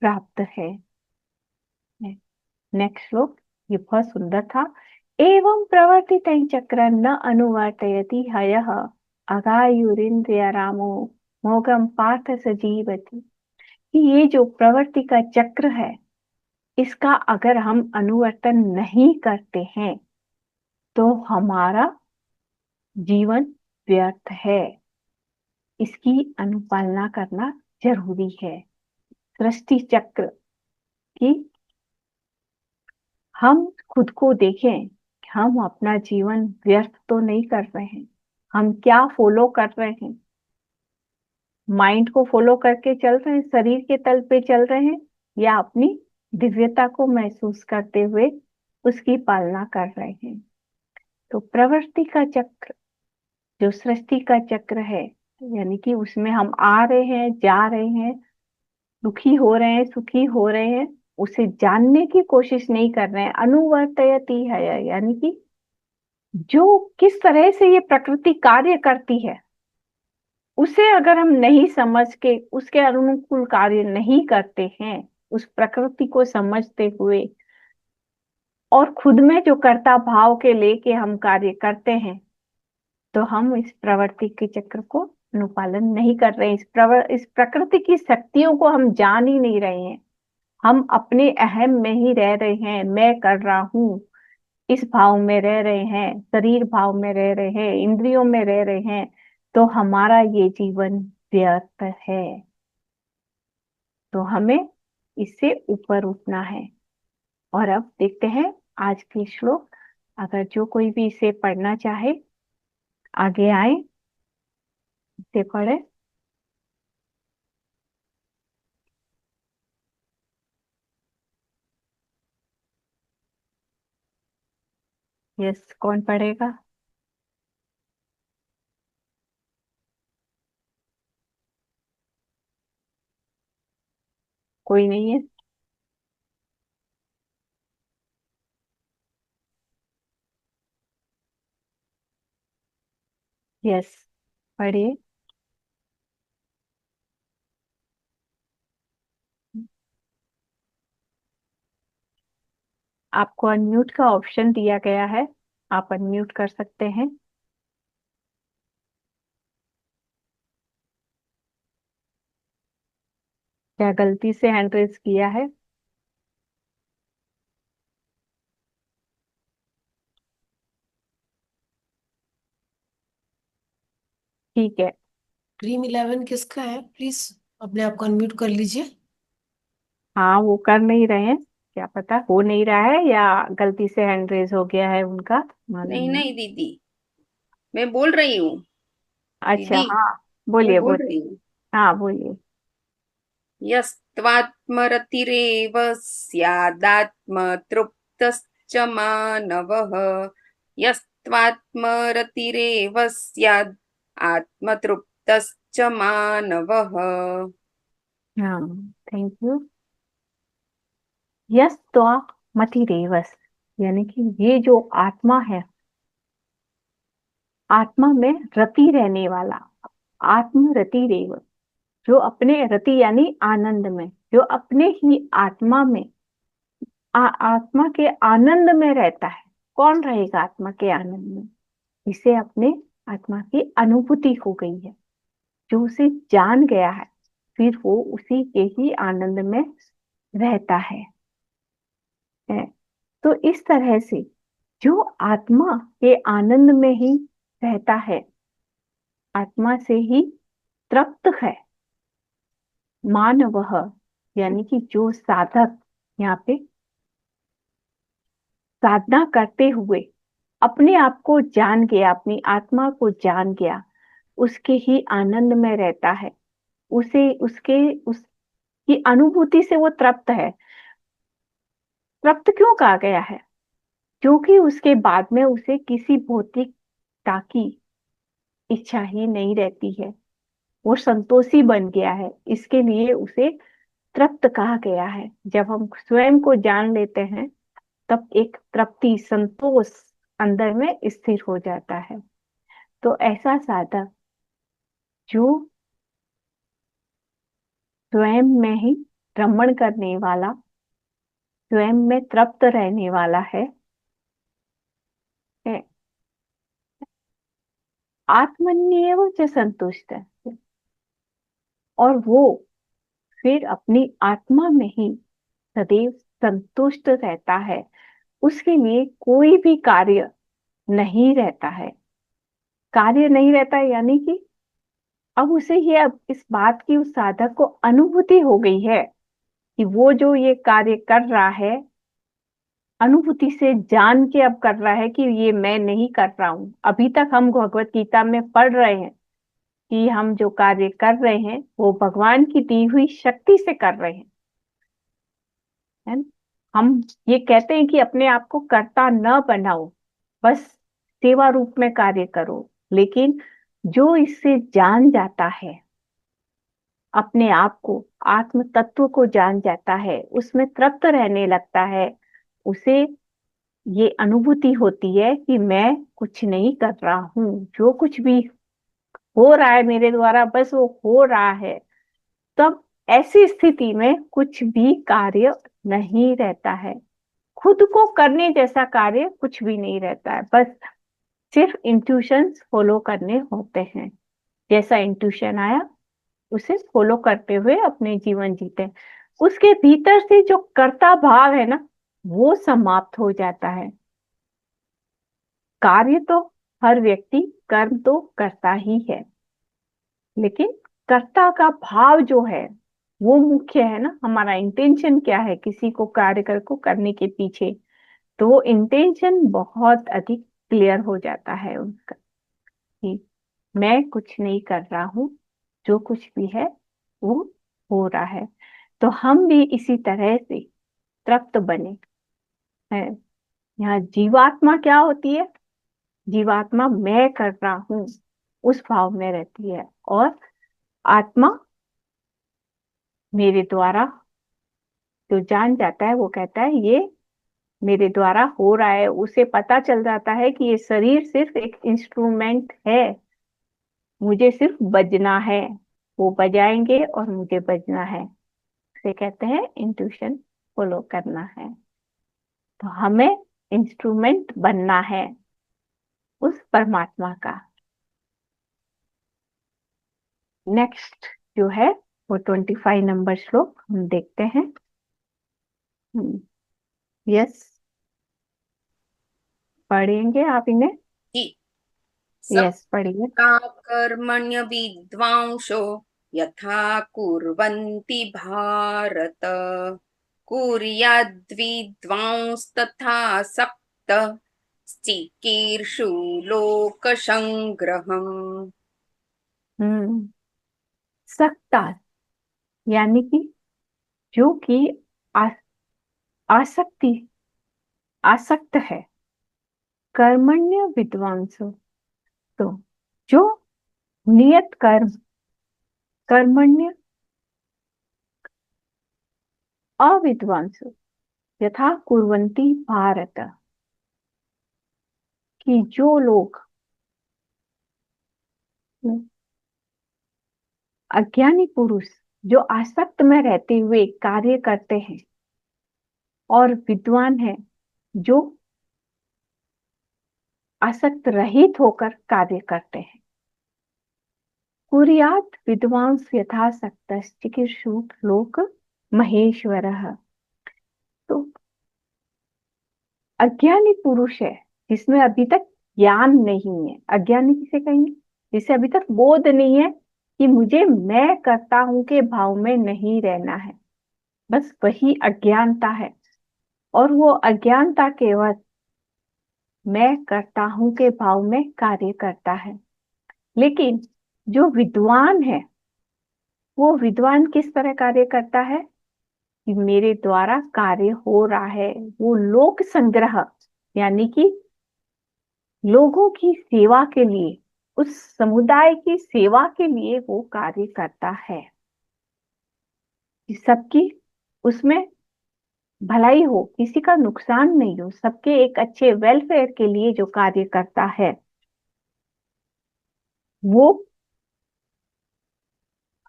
S1: प्राप्त है। नेक्स्ट श्लोक, ये बहुत सुंदर था। एवं प्रवर्तित चक्र न अनुवर्तयति हयः अगायुरिन्द्रिय रामो मोगम पार्थ सजीवति। कि ये जो प्रवृत्ति का चक्र है, इसका अगर हम अनुवर्तन नहीं करते हैं तो हमारा जीवन व्यर्थ है। इसकी अनुपालना करना जरूरी है। सृष्टि चक्र की हम खुद को देखें, हम अपना जीवन व्यर्थ तो नहीं कर रहे हैं। हम क्या फॉलो कर रहे हैं? माइंड को फॉलो करके चल रहे हैं, शरीर के तल पे चल रहे हैं, या अपनी दिव्यता को महसूस करते हुए उसकी पालना कर रहे हैं? तो प्रवृत्ति का चक्र जो सृष्टि का चक्र है, यानी कि उसमें हम आ रहे हैं, जा रहे हैं, दुखी हो रहे हैं, सुखी हो रहे हैं, उसे जानने की कोशिश नहीं कर रहे हैं। अनुवर्तयति है, यानी कि जो किस तरह से ये प्रकृति कार्य करती है उसे अगर हम नहीं समझ के उसके अनुकूल कार्य नहीं करते हैं, उस प्रकृति को समझते हुए और खुद में जो कर्ता भाव के लेके हम कार्य करते हैं, तो हम इस प्रवृत्ति के चक्र को अनुपालन नहीं कर रहे हैं। इस प्रकृति की शक्तियों को हम जान ही नहीं रहे हैं। हम अपने अहम में ही रह रहे हैं, मैं कर रहा हूँ, इस भाव में रह रहे हैं, शरीर भाव में रह रहे हैं, इंद्रियों में रह रहे हैं, तो हमारा ये जीवन व्यर्थ है। तो हमें इससे ऊपर उठना है। और अब देखते हैं आज के श्लोक। अगर जो कोई भी इसे पढ़ना चाहे आगे आए, इसे पढ़े। यस, कौन पढ़ेगा? कोई नहीं है? यस, पढ़िए। आपको अनम्यूट का ऑप्शन दिया गया है, आप अनम्यूट कर सकते हैं। क्या गलती से हैंड रेज किया है? ठीक है।
S7: ड्रीम 11 किसका है? प्लीज अपने आप को अनम्यूट कर लीजिए।
S1: हाँ, वो कर नहीं रहे हैं, क्या पता हो नहीं रहा है या गलती से हैंड रेज हो गया है उनका, मालूम
S8: नहीं
S1: नहीं।
S8: नहीं दीदी, मैं बोल रही हूँ।
S1: अच्छा,
S8: दीदी,
S1: हाँ,
S8: मैं
S1: बोलिए
S8: बोल
S1: बोलिए।
S8: रही हूँ।
S1: हाँ, बोलिए।
S8: यस्त्वात्मरतिरेव स्यादात्मतृप्तश्च मानवः यस्त्वात्मरतिरेव स्याद् आत्मतृप्तश्च मानवः।
S1: हाँ, थैंक यू। यस त्वा मतिरेवस, यानी कि ये जो आत्मा है, आत्मा में रति रहने वाला, आत्म रति रेव, जो अपने रति यानी आनंद में, जो अपने ही आत्मा में आत्मा के आनंद में रहता है। कौन रहेगा आत्मा के आनंद में? इसे अपने आत्मा की अनुभूति हो गई है, जो उसे जान गया है, फिर वो उसी के ही आनंद में रहता है। तो इस तरह से जो आत्मा के आनंद में ही रहता है, आत्मा से ही तृप्त है, मानव, यानी कि जो साधक यहाँ पे साधना करते हुए अपने आप को जान गया, अपनी आत्मा को जान गया, उसके ही आनंद में रहता है, उसे उसकी अनुभूति से वो तृप्त है। तृप्त क्यों कहा गया है? क्योंकि उसके बाद में उसे किसी भौतिकता की इच्छा ही नहीं रहती है, वो संतोषी बन गया है, इसके लिए उसे तृप्त कहा गया है। जब हम स्वयं को जान लेते हैं तब एक तृप्ति, संतोष अंदर में स्थिर हो जाता है। तो ऐसा साधक जो स्वयं में ही रमण करने वाला, स्वयं में तृप्त रहने वाला है, आत्मन्येव च संतुष्ट है, और वो फिर अपनी आत्मा में ही सदैव संतुष्ट रहता है। उसके लिए कोई भी कार्य नहीं रहता है। कार्य नहीं रहता है यानी कि अब उसे ये, अब इस बात की उस साधक को अनुभूति हो गई है कि वो जो ये कार्य कर रहा है, अनुभूति से जान के अब कर रहा है कि ये मैं नहीं कर रहा हूं। अभी तक हम भगवत गीता में पढ़ रहे हैं कि हम जो कार्य कर रहे हैं वो भगवान की दी हुई शक्ति से कर रहे हैं, है ना? हम ये कहते हैं कि अपने आप को कर्ता न बनाओ, बस सेवा रूप में कार्य करो। लेकिन जो इससे जान जाता है, अपने आप को, आत्म तत्व को जान जाता है, उसमें तृप्त रहने लगता है, उसे ये अनुभूति होती है कि मैं कुछ नहीं कर रहा हूँ, जो कुछ भी हो रहा है मेरे द्वारा बस वो हो रहा है। तब ऐसी स्थिति में कुछ भी कार्य नहीं रहता है, खुद को करने जैसा कार्य कुछ भी नहीं रहता है, बस सिर्फ इंट्यूशंस फॉलो करने होते हैं। जैसा इंट्यूशन आया उसे फॉलो करते हुए अपने जीवन जीते हैं। उसके भीतर से जो कर्ता भाव है ना, वो समाप्त हो जाता है। कार्य तो हर व्यक्ति कर्म तो करता ही है, लेकिन कर्ता का भाव जो है वो मुख्य है ना। हमारा इंटेंशन क्या है किसी को कार्य को करने के पीछे, तो वो इंटेंशन बहुत अधिक क्लियर हो जाता है उनका कि मैं कुछ नहीं कर रहा हूँ, जो कुछ भी है वो हो रहा है। तो हम भी इसी तरह से तृप्त बने हैं। यहाँ जीवात्मा क्या होती है? जीवात्मा मैं कर रहा हूँ उस भाव में रहती है, और आत्मा मेरे द्वारा जो जान जाता है वो कहता है ये मेरे द्वारा हो रहा है। उसे पता चल जाता है कि ये शरीर सिर्फ एक इंस्ट्रूमेंट है, मुझे सिर्फ बजना है, वो बजाएंगे और मुझे बजना है। इसे कहते हैं इंट्यूशन फॉलो करना है। तो हमें इंस्ट्रूमेंट बनना है उस परमात्मा का। नेक्स्ट जो है वो 25 नंबर श्लोक हम देखते हैं। यस, पढ़ेंगे आप इन्हें?
S8: जी।
S1: यस, पढ़िए।
S8: कर्मण्य विद्वांसो यथा कुर्वन्ति भारत कुर्याद्विद्वांस्तथा सप्त चिकीर्षु लोकसंग्रहम्।
S1: हम्म, सकता यानी कि जो कि आसक्ति आसक्त है। कर्मण्य विद्वांसो, तो जो नियत कर्म कर्मण्य अविद्वांसो यथा कुर्वन्ति भारत, कि जो लोग अज्ञानी पुरुष जो आसक्त में रहते हुए कार्य करते हैं और विद्वान है जो आसक्त रहित होकर कार्य करते हैं। कुर्यात् विद्वांस यथासक्त चिकीर्षुः लोक महेश्वरः, तो अज्ञानी पुरुष है जिसमें अभी तक ज्ञान नहीं है। अज्ञानी किसे कहेंगे? जिसे अभी तक बोध नहीं है कि मुझे मैं करता हूं के भाव में नहीं रहना है, बस वही अज्ञानता है। और वो अज्ञानता केवल मैं करता हूं के भाव में कार्य करता है। लेकिन जो विद्वान है, वो विद्वान किस तरह कार्य करता है कि मेरे द्वारा कार्य हो रहा है। वो लोक संग्रह यानी कि लोगों की सेवा के लिए, उस समुदाय की सेवा के लिए वो कार्य करता है कि सबकी उसमें भलाई हो, किसी का नुकसान नहीं हो, सबके एक अच्छे वेलफेयर के लिए जो कार्य करता है वो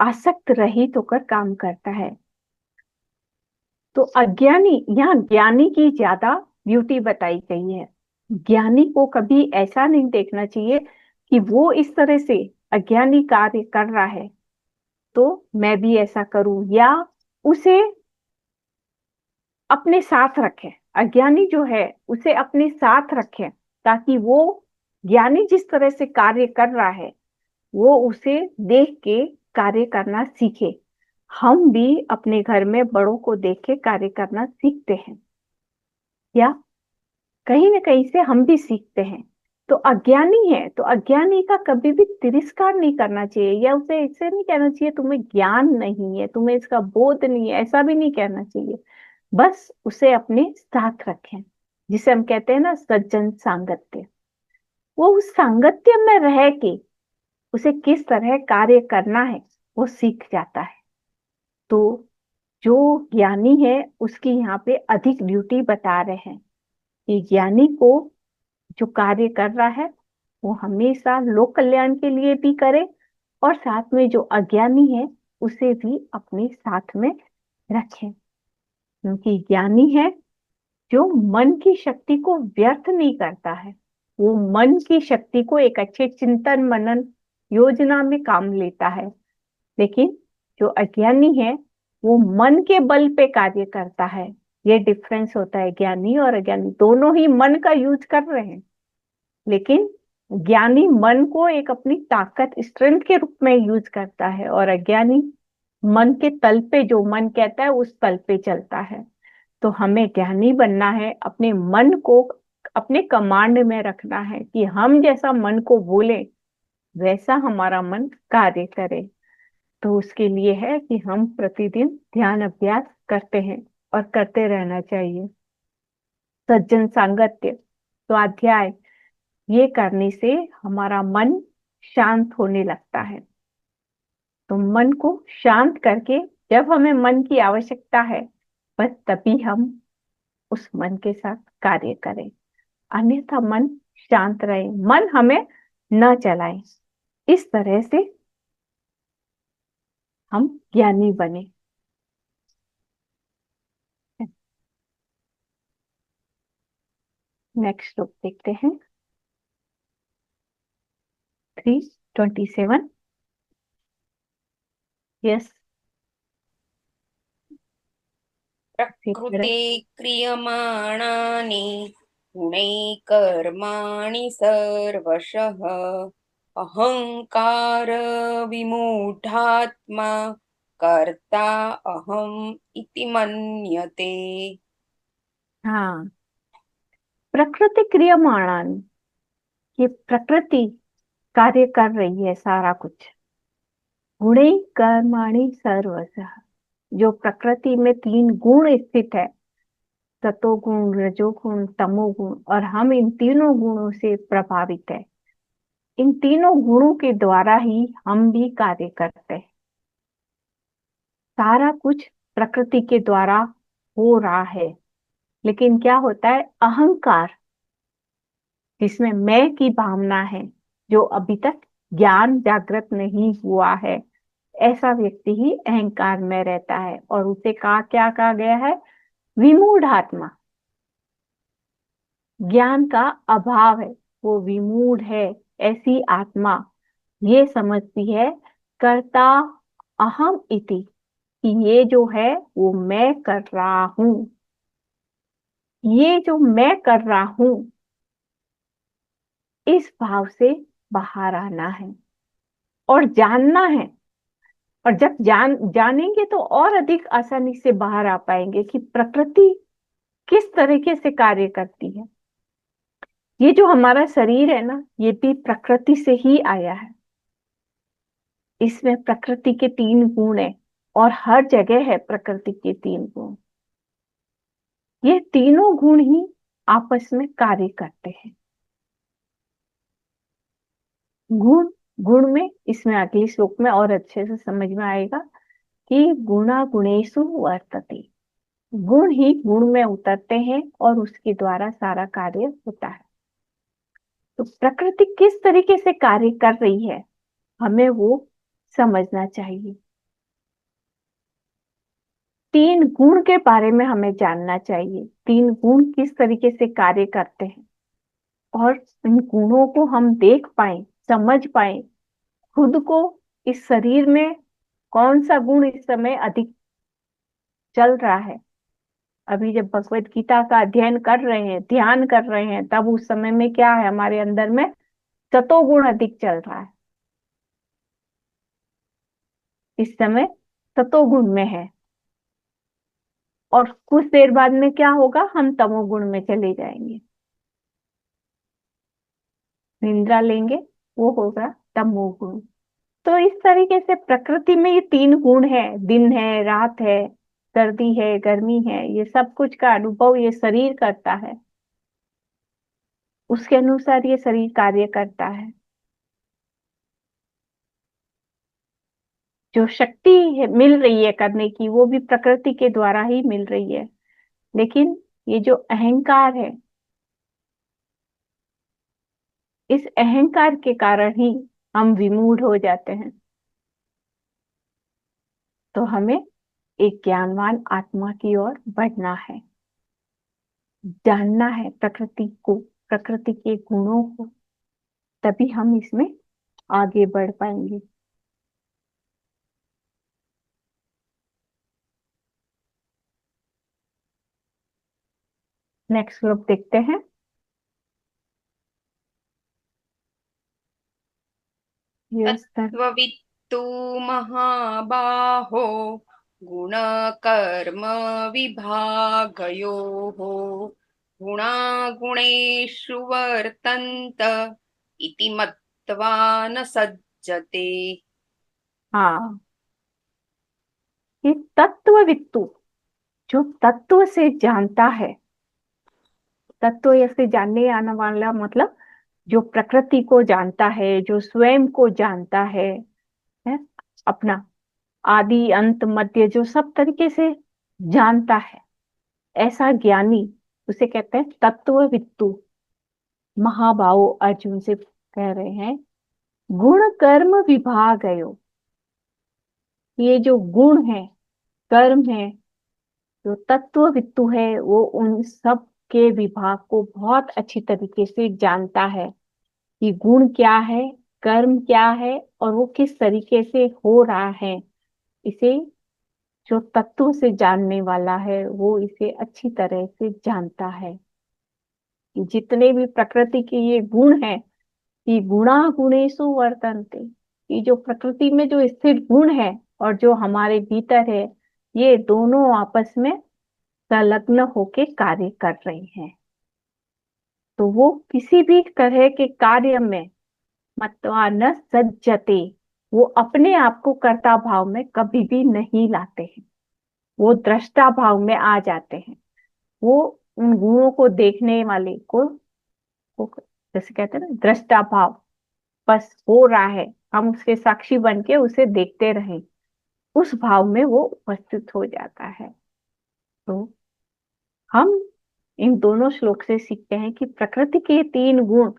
S1: आसक्त रहित होकर काम करता है। तो अज्ञानी, यहाँ ज्ञानी की ज्यादा ब्यूटी बताई गई है। ज्ञानी को कभी ऐसा नहीं देखना चाहिए कि वो इस तरह से अज्ञानी कार्य कर रहा है तो मैं भी ऐसा करूं, या उसे अपने साथ रखें। अज्ञानी जो है उसे अपने साथ रखें ताकि वो ज्ञानी जिस तरह से कार्य कर रहा है वो उसे देख के कार्य करना सीखे। हम भी अपने घर में बड़ों को देख के कार्य करना सीखते हैं, या कहीं ना कहीं से हम भी सीखते हैं। तो अज्ञानी है तो अज्ञानी का कभी भी तिरस्कार नहीं करना चाहिए, या उसे इससे नहीं कहना चाहिए तुम्हें ज्ञान नहीं है, तुम्हें इसका बोध नहीं है, ऐसा भी नहीं कहना चाहिए। बस उसे अपने साथ रखें, जिसे हम कहते हैं ना सज्जन सांगत्य। वो उस सांगत्य में रह के उसे किस तरह कार्य करना है वो सीख जाता है। तो जो ज्ञानी है उसकी यहाँ पे अधिक ड्यूटी बता रहे हैं कि ज्ञानी को जो कार्य कर रहा है वो हमेशा लोक कल्याण के लिए भी करे, और साथ में जो अज्ञानी है उसे भी अपने साथ में रखें। क्योंकि ज्ञानी है जो मन की शक्ति को व्यर्थ नहीं करता है, वो मन की शक्ति को एक अच्छे चिंतन मनन योजना में काम लेता है। लेकिन जो अज्ञानी है वो मन के बल पे कार्य करता है। ये डिफरेंस होता है, ज्ञानी और अज्ञानी दोनों ही मन का यूज कर रहे हैं, लेकिन ज्ञानी मन को एक अपनी ताकत स्ट्रेंथ के रूप में यूज करता है, और अज्ञानी मन के तल पे जो मन कहता है उस तल पे चलता है। तो हमें ज्ञानी बनना है, अपने मन को अपने कमांड में रखना है कि हम जैसा मन को बोले वैसा हमारा मन कार्य करे। तो उसके लिए है कि हम प्रतिदिन ध्यान अभ्यास करते हैं और करते रहना चाहिए। सज्जन सांगत्य स्वाध्याय ये करने से हमारा मन शांत होने लगता है। तो मन को शांत करके जब हमें मन की आवश्यकता है बस तभी हम उस मन के साथ कार्य करें, अन्यथा मन शांत रहे, मन हमें न चलाए। इस तरह से हम ज्ञानी बने। नेक्स्ट श्लोक देखते हैं 327। यस,
S8: प्रकृते क्रियमाणानि गुणैः कर्माणि सर्वशः अहंकार विमूढात्मा कर्ता अहम् इति मन्यते।
S1: हाँ, प्रकृति क्रियमाणानि, ये प्रकृति कार्य कर रही है सारा कुछ। गुणे कर्माणि सर्वशः, जो प्रकृति में 3 गुण स्थित है, सतोगुण, रजोगुण, तमोगुण, और हम इन तीनों गुणों से प्रभावित है। इन तीनों गुणों के द्वारा ही हम भी कार्य करते हैं। सारा कुछ प्रकृति के द्वारा हो रहा है, लेकिन क्या होता है, अहंकार, जिसमें मैं की भावना है, जो अभी तक ज्ञान जागृत नहीं हुआ है, ऐसा व्यक्ति ही अहंकार में रहता है, और उसे क्या कहा गया है, विमूढ़ आत्मा। ज्ञान का अभाव है, वो विमूढ़ है। ऐसी आत्मा ये समझती है कर्ता अहम इति, कि ये जो है वो मैं कर रहा हूं। ये जो मैं कर रहा हूं, इस भाव से बाहर आना है और जानना है। और जब जानेंगे तो और अधिक आसानी से बाहर आ पाएंगे कि प्रकृति किस तरीके से कार्य करती है। ये जो हमारा शरीर है ना, ये भी प्रकृति से ही आया है। इसमें प्रकृति के 3 गुण है, और हर जगह है प्रकृति के 3 गुण। ये तीनों गुण ही आपस में कार्य करते हैं। गुण गुण में, इसमें अगली श्लोक में और अच्छे से समझ में आएगा कि गुणा गुणेषु वर्तते। गुण ही गुण में उतरते हैं और उसके द्वारा सारा कार्य होता है। तो प्रकृति किस तरीके से कार्य कर रही है, हमें वो समझना चाहिए। 3 गुण के बारे में हमें जानना चाहिए। 3 गुण किस तरीके से कार्य करते हैं, और इन गुणों को हम देख पाए, समझ पाए, खुद को इस शरीर में कौन सा गुण इस समय अधिक चल रहा है। अभी जब भगवत गीता का अध्ययन कर रहे हैं, ध्यान कर रहे हैं, तब उस समय में क्या है, हमारे अंदर में सतोगुण अधिक चल रहा है। इस समय सतोगुण में है, और कुछ देर बाद में क्या होगा, हम तमोगुण में चले जाएंगे, निद्रा लेंगे, वो होगा तमोगुण। तो इस तरीके से प्रकृति में ये 3 गुण है, दिन है, रात है, सर्दी है, गर्मी है, ये सब कुछ का अनुभव ये शरीर करता है। उसके अनुसार ये शरीर कार्य करता है। जो शक्ति मिल रही है करने की, वो भी प्रकृति के द्वारा ही मिल रही है। लेकिन ये जो अहंकार है, इस अहंकार के कारण ही हम विमूढ़ हो जाते हैं। तो हमें एक ज्ञानवान आत्मा की ओर बढ़ना है, जानना है प्रकृति को, प्रकृति के गुणों को, तभी हम इसमें आगे बढ़ पाएंगे। नेक्स्ट श्लोक देखते हैं।
S8: तत्त्ववित्तु महाबाहो गुणकर्म विभागयोः गुणागुणेषु वर्तन्त इति मत्वा न सज्जते।
S1: हाँ, ये तत्ववित्तु, जो तत्व से जानता है, तत्व ऐसे जानने आने वाला मतलब जो प्रकृति को जानता है, जो स्वयं को जानता है, अपना आदि अंत मध्य जो सब तरीके से जानता है, ऐसा ज्ञानी, उसे कहते हैं तत्ववित्तु। महाबाहो अर्जुन से कह रहे हैं, गुण कर्म विभागयो। ये जो गुण है, कर्म है, जो तत्ववित्तु है, वो उन सब के विभाग को बहुत अच्छी तरीके से जानता है कि गुण क्या है, कर्म क्या है, और वो किस तरीके से हो रहा है। इसे जो तत्व से जानने वाला है, वो इसे अच्छी तरह से जानता है कि जितने भी प्रकृति के ये गुण हैं, ये गुणा गुणेषु वर्तन्ते। ये जो प्रकृति में जो स्थिर गुण है और जो हमारे भीतर है, ये दोनों आपस में संलग्न होके कार्य कर रहे हैं। तो वो किसी भी तरह के कार्य में मत्वा न सज्जते, वो अपने आप को कर्ता भाव में कभी भी नहीं लाते हैं। वो दृष्टा भाव में आ जाते हैं। वो उन गुणों को देखने वाले को जैसे कहते हैं ना, दृष्टा भाव, बस हो रहा है, हम उसके साक्षी बन के उसे देखते रहें, उस भाव में वो उपस्थित हो जाता है। तो हम इन दोनों श्लोक से सीखते हैं कि प्रकृति के 3 गुण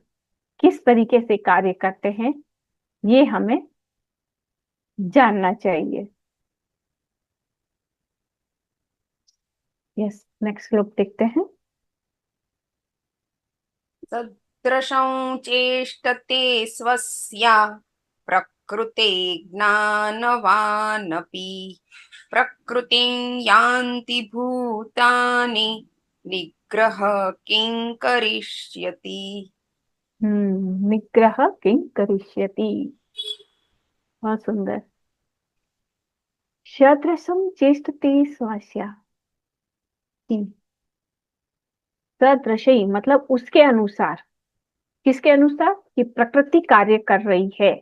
S1: किस तरीके से कार्य करते हैं, ये हमें जानना चाहिए। यस, नेक्स्ट श्लोक देखते हैं।
S8: सदृशं चेष्टते स्वस्या प्रकृते ज्ञानवानपि प्रकृतिं यान्ति भूतानि निग्रह किं करिष्यति।
S1: निग्रह किं करिष्यति, बहुत सुंदर। सदृशं चेष्टते स्वस्या, सदृशी मतलब उसके अनुसार, किसके अनुसार, कि प्रकृति कार्य कर रही है,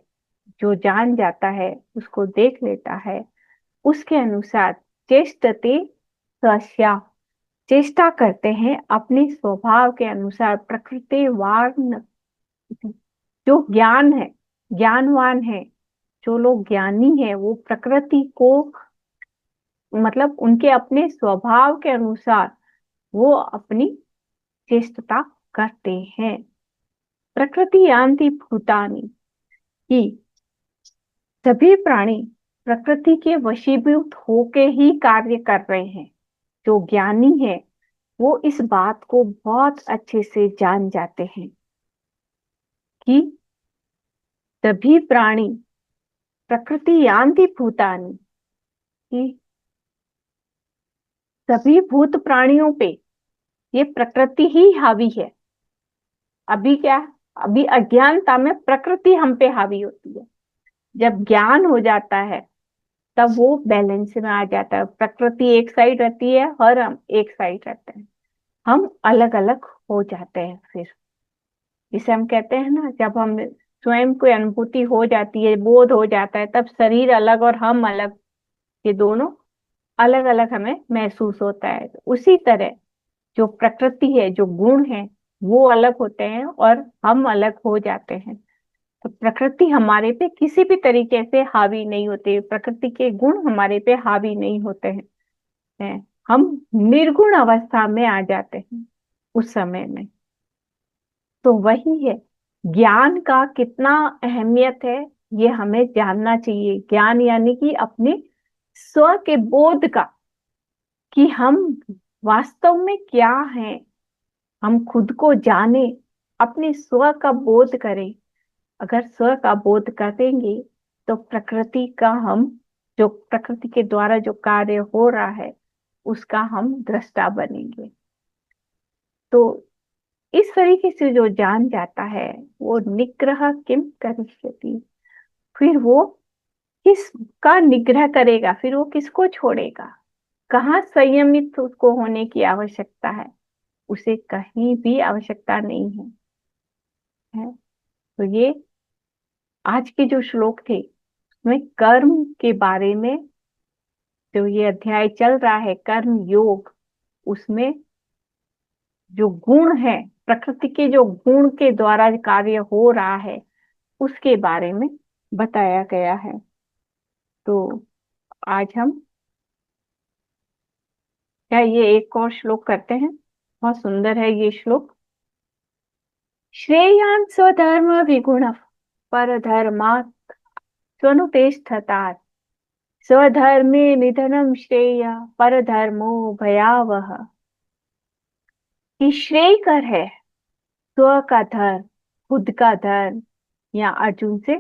S1: जो जान जाता है, उसको देख लेता है, उसके अनुसार चेष्टते स्वस्या, चेष्टा करते हैं अपने स्वभाव के अनुसार, प्रकृति वान, जो ज्ञान है, ज्ञानवान है, जो लोग ज्ञानी है, वो प्रकृति को मतलब उनके अपने स्वभाव के अनुसार वो अपनी चेष्टा करते हैं। प्रकृति यान्ति भूतानि, कि सभी प्राणी प्रकृति के वशीभूत होके ही कार्य कर रहे हैं। जो ज्ञानी है वो इस बात को बहुत अच्छे से जान जाते हैं कि सभी प्राणी प्रकृति यान्ति भूतानि, कि सभी भूत प्राणियों पे ये प्रकृति ही हावी है। अभी क्या, अभी अज्ञानता में प्रकृति हम पे हावी होती है। जब ज्ञान हो जाता है तब वो बैलेंस में आ जाता है। प्रकृति एक साइड रहती है और हम एक साइड रहते हैं, हम अलग अलग हो जाते हैं। फिर जिसे हम कहते हैं ना, जब हम स्वयं को अनुभूति हो जाती है, बोध हो जाता है, तब शरीर अलग और हम अलग, ये दोनों अलग अलग हमें महसूस होता है। उसी तरह जो प्रकृति है, जो गुण है, वो अलग होते हैं और हम अलग हो जाते हैं। तो प्रकृति हमारे पे किसी भी तरीके से हावी नहीं होती, प्रकृति के गुण हमारे पे हावी नहीं होते हैं। हम निर्गुण अवस्था में आ जाते हैं उस समय में। तो वही है, ज्ञान का कितना अहमियत है ये हमें जानना चाहिए। ज्ञान यानी कि अपने स्व के बोध का, कि हम वास्तव में क्या हैं, हम खुद को जाने, अपने स्व का बोध करें। अगर स्व का बोध करेंगे तो प्रकृति का हम, जो प्रकृति के द्वारा जो कार्य हो रहा है उसका हम दृष्टा बनेंगे। तो इस तरीके से जो जान जाता है वो निग्रह किम करिष्यति, फिर वो किसका निग्रह करेगा, फिर वो किसको छोड़ेगा, कहाँ संयमित उसको होने की आवश्यकता है, उसे कहीं भी आवश्यकता नहीं है। तो ये आज के जो श्लोक थे उसमें कर्म के बारे में, जो ये अध्याय चल रहा है कर्म योग, उसमें जो गुण है, प्रकृति के जो गुण के द्वारा कार्य हो रहा है उसके बारे में बताया गया है। तो आज हम क्या ये एक और श्लोक करते हैं, बहुत सुंदर है ये श्लोक। श्रेयान् स्वधर्म विगुण परधर्मात् स्वनुतिष्ठतात् स्वधर्मे निधनम श्रेय परधर्मो भयावह, कि श्रेयकर है स्व का धर्म, खुद का धर्म, या अर्जुन से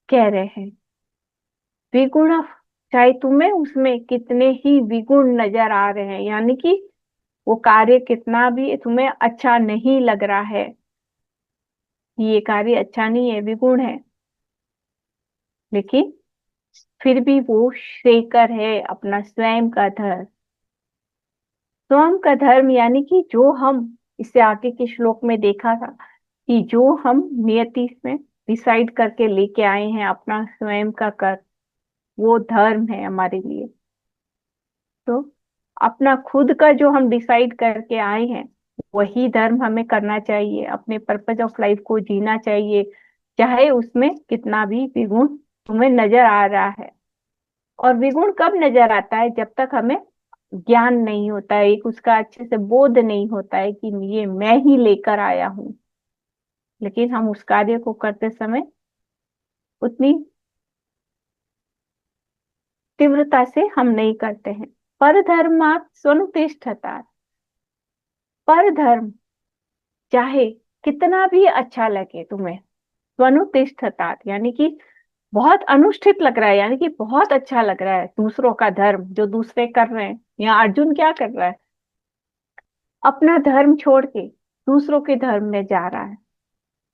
S1: कह रहे हैं विगुण, चाहे तुम्हें उसमें कितने ही विगुण नजर आ रहे हैं, यानी कि वो कार्य कितना भी तुम्हें अच्छा नहीं लग रहा है, ये कार्य अच्छा नहीं है, विगुण है, लेकिन फिर भी वो श्रेयकर है अपना स्वयं का धर्म। स्वयं का धर्म यानी कि जो हम, इससे आगे के श्लोक में देखा था कि जो हम नियति में डिसाइड करके लेके आए हैं अपना स्वयं का कर्म, वो धर्म है हमारे लिए। तो अपना खुद का जो हम डिसाइड करके आए हैं वही धर्म हमें करना चाहिए, अपने पर्पज ऑफ लाइफ को जीना चाहिए, चाहे उसमें कितना भी विगुण तुम्हें नजर आ रहा है। और विगुण कब नजर आता है? जब तक हमें ज्ञान नहीं होता है, एक उसका अच्छे से बोध नहीं होता है कि ये मैं ही लेकर आया हूं। लेकिन हम उस कार्य को करते समय उतनी तीव्रता से हम नहीं करते हैं। पर धर्मात् स्वनुतिष्ठता, पर धर्म चाहे कितना भी अच्छा लगे तुम्हें, स्वनुतिष्ठता यानी कि बहुत अनुष्ठित लग रहा है, यानी कि बहुत अच्छा लग रहा है दूसरों का धर्म जो दूसरे कर रहे हैं। यहाँ अर्जुन क्या कर रहा है? अपना धर्म छोड़ के दूसरों के धर्म में जा रहा है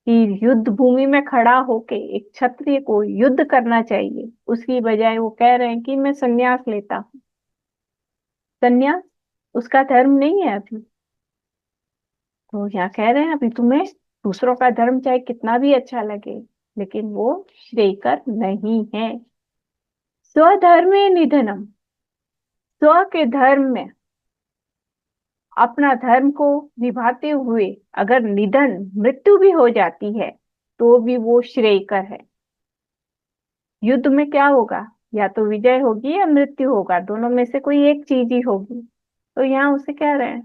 S1: कि युद्ध भूमि में खड़ा होके एक क्षत्रिय को युद्ध करना चाहिए, उसकी बजाय वो कह रहे हैं कि मैं संन्यास लेता हूँ। संन्यास उसका धर्म नहीं है अभी। तो यहाँ कह रहे हैं अभी तुम्हें दूसरों का धर्म चाहे कितना भी अच्छा लगे, लेकिन वो श्रेयकर नहीं है। स्वधर्मे निधनम, स्व के धर्म में अपना धर्म को निभाते हुए अगर निधन मृत्यु भी हो जाती है तो भी वो श्रेयकर है। युद्ध में क्या होगा? या तो विजय होगी या मृत्यु होगा, दोनों में से कोई एक चीज ही होगी। तो यहाँ उसे कह रहे हैं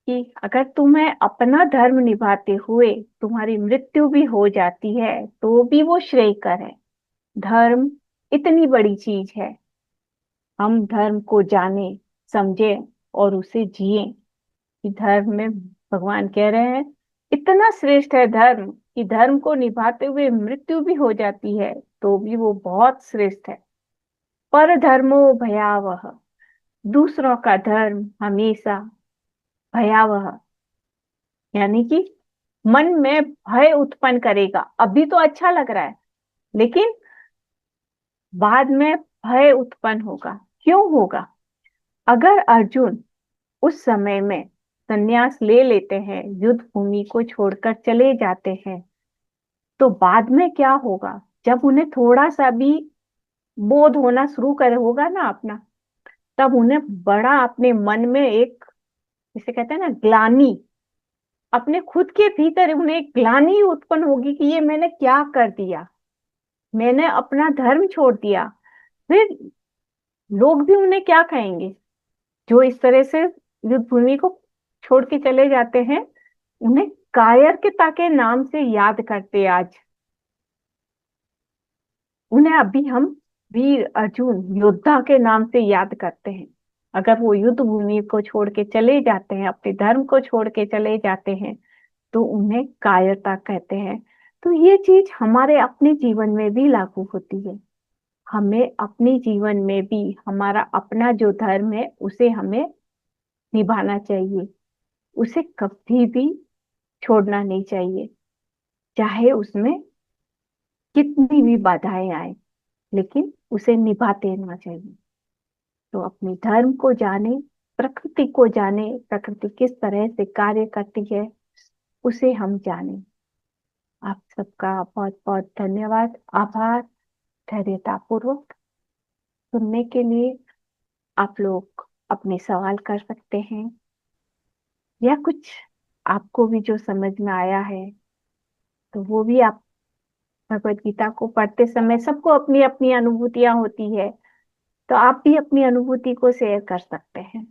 S1: कि अगर तुम्हें अपना धर्म निभाते हुए तुम्हारी मृत्यु भी हो जाती है तो भी वो श्रेयकर है। धर्म इतनी बड़ी चीज है, हम धर्म को जाने समझे और उसे जिए। कि धर्म में भगवान कह रहे हैं इतना श्रेष्ठ है धर्म कि धर्म को निभाते हुए मृत्यु भी हो जाती है तो भी वो बहुत श्रेष्ठ है। पर धर्मो भयावह, दूसरों का धर्म हमेशा भयावह, यानी कि मन में भय उत्पन्न करेगा। अभी तो अच्छा लग रहा है लेकिन बाद में भय उत्पन्न होगा। क्यों होगा? अगर अर्जुन उस समय में संन्यास ले लेते हैं, युद्ध भूमि को छोड़कर चले जाते हैं, तो बाद में क्या होगा? जब उन्हें थोड़ा सा भी बोध होना शुरू कर होगा ना अपना, तब उन्हें बड़ा अपने मन में एक, जिसे कहते हैं ना ग्लानि, अपने खुद के भीतर उन्हें एक ग्लानि उत्पन्न होगी कि ये मैंने क्या कर दिया, मैंने अपना धर्म छोड़ दिया। फिर लोग भी उन्हें क्या कहेंगे? जो इस तरह से युद्ध भूमि को छोड़ के चले जाते हैं उन्हें कायरता के नाम से याद करते आज। उन्हें अभी हम वीर अर्जुन योद्धा के नाम से याद करते हैं। अगर वो युद्ध भूमि को छोड़ के चले जाते हैं, अपने धर्म को छोड़ के चले जाते हैं, तो उन्हें कायरता कहते हैं। तो ये चीज हमारे अपने जीवन में भी लागू होती है। हमें अपने जीवन में भी हमारा अपना जो धर्म है उसे हमें निभाना चाहिए, उसे कभी भी छोड़ना नहीं चाहिए, चाहे उसमें कितनी भी बाधाएं आए, लेकिन उसे निभाते रहना चाहिए। तो अपने धर्म को जाने, प्रकृति को जाने, प्रकृति किस तरह से कार्य करती है उसे हम जाने। आप सबका बहुत बहुत धन्यवाद, आभार। धैर्यतापूर्वक सुनने के लिए आप लोग अपने सवाल कर सकते हैं, या कुछ आपको भी जो समझ में आया है तो वो भी आप, भगवत गीता को पढ़ते समय सबको अपनी अपनी अनुभूतियां होती है, तो आप भी अपनी अनुभूति को शेयर कर सकते हैं।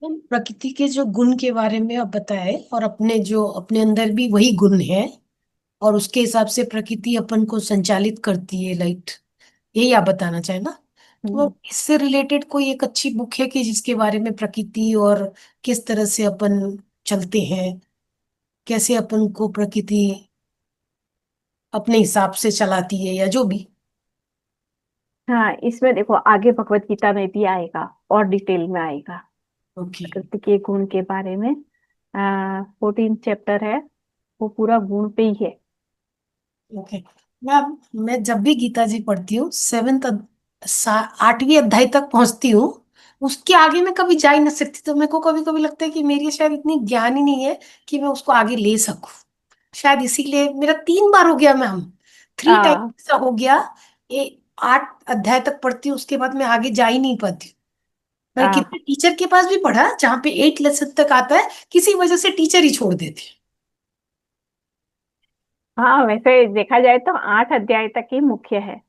S7: प्रकृति के जो गुण के बारे में आप बताए, और अपने जो अपने अंदर भी वही गुण है और उसके हिसाब से प्रकृति अपन को संचालित करती है, लाइट, यही आप बताना चाहे ना? तो इससे रिलेटेड कोई एक अच्छी बुक है कि जिसके बारे में प्रकृति और किस तरह से अपन चलते हैं, कैसे अपन को प्रकृति अपने हिसाब से चलाती है, या जो भी?
S1: हाँ, इसमें देखो आगे भगवत गीता में भी आएगा और डिटेल में आएगा
S7: ओके।
S1: प्रकृति के गुण के बारे में। 14 चैप्टर है, वो पूरा गुण पे ही है।
S7: ओके मैम, मैं जब भी गीता जी पढ़ती हूँ 8वीं अध्याय तक पहुंचती हूँ, उसके आगे मैं कभी जा ही नहीं सकती। तो मेरे को कभी कभी लगता है कि मेरी शायद इतनी ज्ञान ही नहीं है कि मैं उसको आगे ले सकूं। शायद इसीलिए मेरा 3 बार हो गया मैम, 3 टाइम
S1: हाँ
S7: ऐसा हो गया। 8 अध्याय तक पढ़ती हूँ, उसके बाद मैं आगे जा ही नहीं पाती। मैं
S1: हाँ
S7: कितने टीचर के पास भी पढ़ा जहाँ पे 8 लेसन तक आता है, किसी वजह से टीचर ही छोड़ देते हैं।
S1: हाँ, वैसे देखा जाए तो 8 अध्याय तक ही मुख्य है।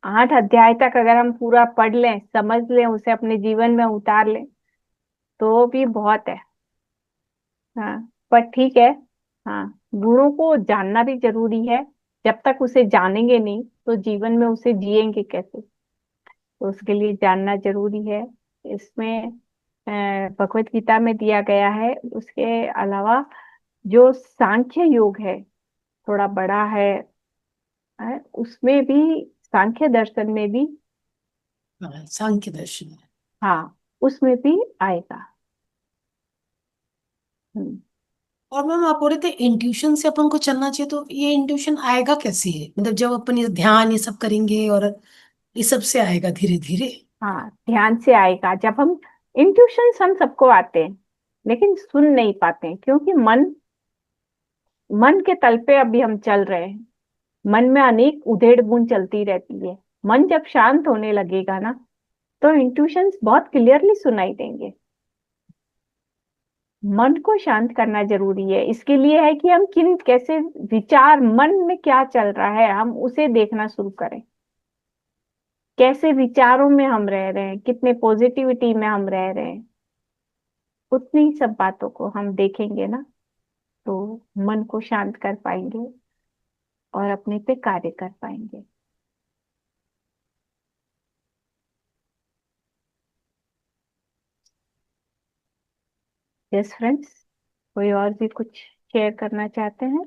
S1: 8 अध्याय तक अगर हम पूरा पढ़ लें, समझ लें, उसे अपने जीवन में उतार लें, तो भी बहुत है। हाँ, पर ठीक है। हाँ, गुणों को जानना भी जरूरी है। जब तक उसे जानेंगे नहीं तो जीवन में उसे जिएंगे कैसे? तो उसके लिए जानना जरूरी है। इसमें भगवत गीता में दिया गया है। उसके अलावा जो सांख्य योग है, थोड़ा बड़ा है, उसमें भी, सांख्य दर्शन में भी,
S7: हाँ, सांख्य दर्शन है।
S1: हाँ, उसमें भी आएगा। हम्म।
S7: और मैम आप बोल रहे थे इंट्यूशन से अपन को चलना चाहिए, तो ये इंट्यूशन आएगा कैसे? मतलब जब अपन ये ध्यान ये सब करेंगे और ये सब से आएगा धीरे धीरे?
S1: हाँ, ध्यान से आएगा। जब हम, इंट्यूशंस हम सबको आते हैं, लेकिन सुन नहीं पाते हैं, क्योंकि मन मन के तल पे अभी हम चल रहे हैं। मन में अनेक उधेड़ बुन चलती रहती है। मन जब शांत होने लगेगा ना, तो इंट्यूशंस बहुत क्लियरली सुनाई देंगे। मन को शांत करना जरूरी है। इसके लिए है कि हम किन, कैसे विचार, मन में क्या चल रहा है, हम उसे देखना शुरू करें। कैसे विचारों में हम रह रहे हैं, कितने पॉजिटिविटी में हम रह रहे हैं, उतनी सब बातों को हम देखेंगे ना, तो मन को शांत कर पाएंगे और अपने पे कार्य कर पाएंगे। यस फ्रेंड्स, कोई और भी कुछ शेयर करना चाहते हैं?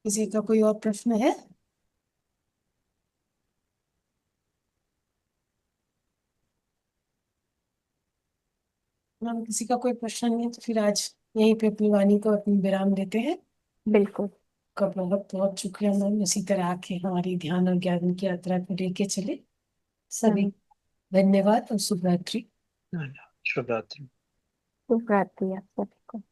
S7: किसी का कोई और प्रश्न है? मैम किसी का कोई प्रश्न नहीं है तो फिर आज यहीं पे अपनी वाणी को अपनी विराम देते हैं।
S1: बिल्कुल।
S7: आपका बहुत बहुत शुक्रिया मैम, इसी तरह आके हमारी ध्यान और ज्ञान की यात्रा को लेके चले। सभी धन्यवाद और शुभ रात्रि।
S5: शुभ रात्रि।
S1: शुभ रात्रि आप सबको।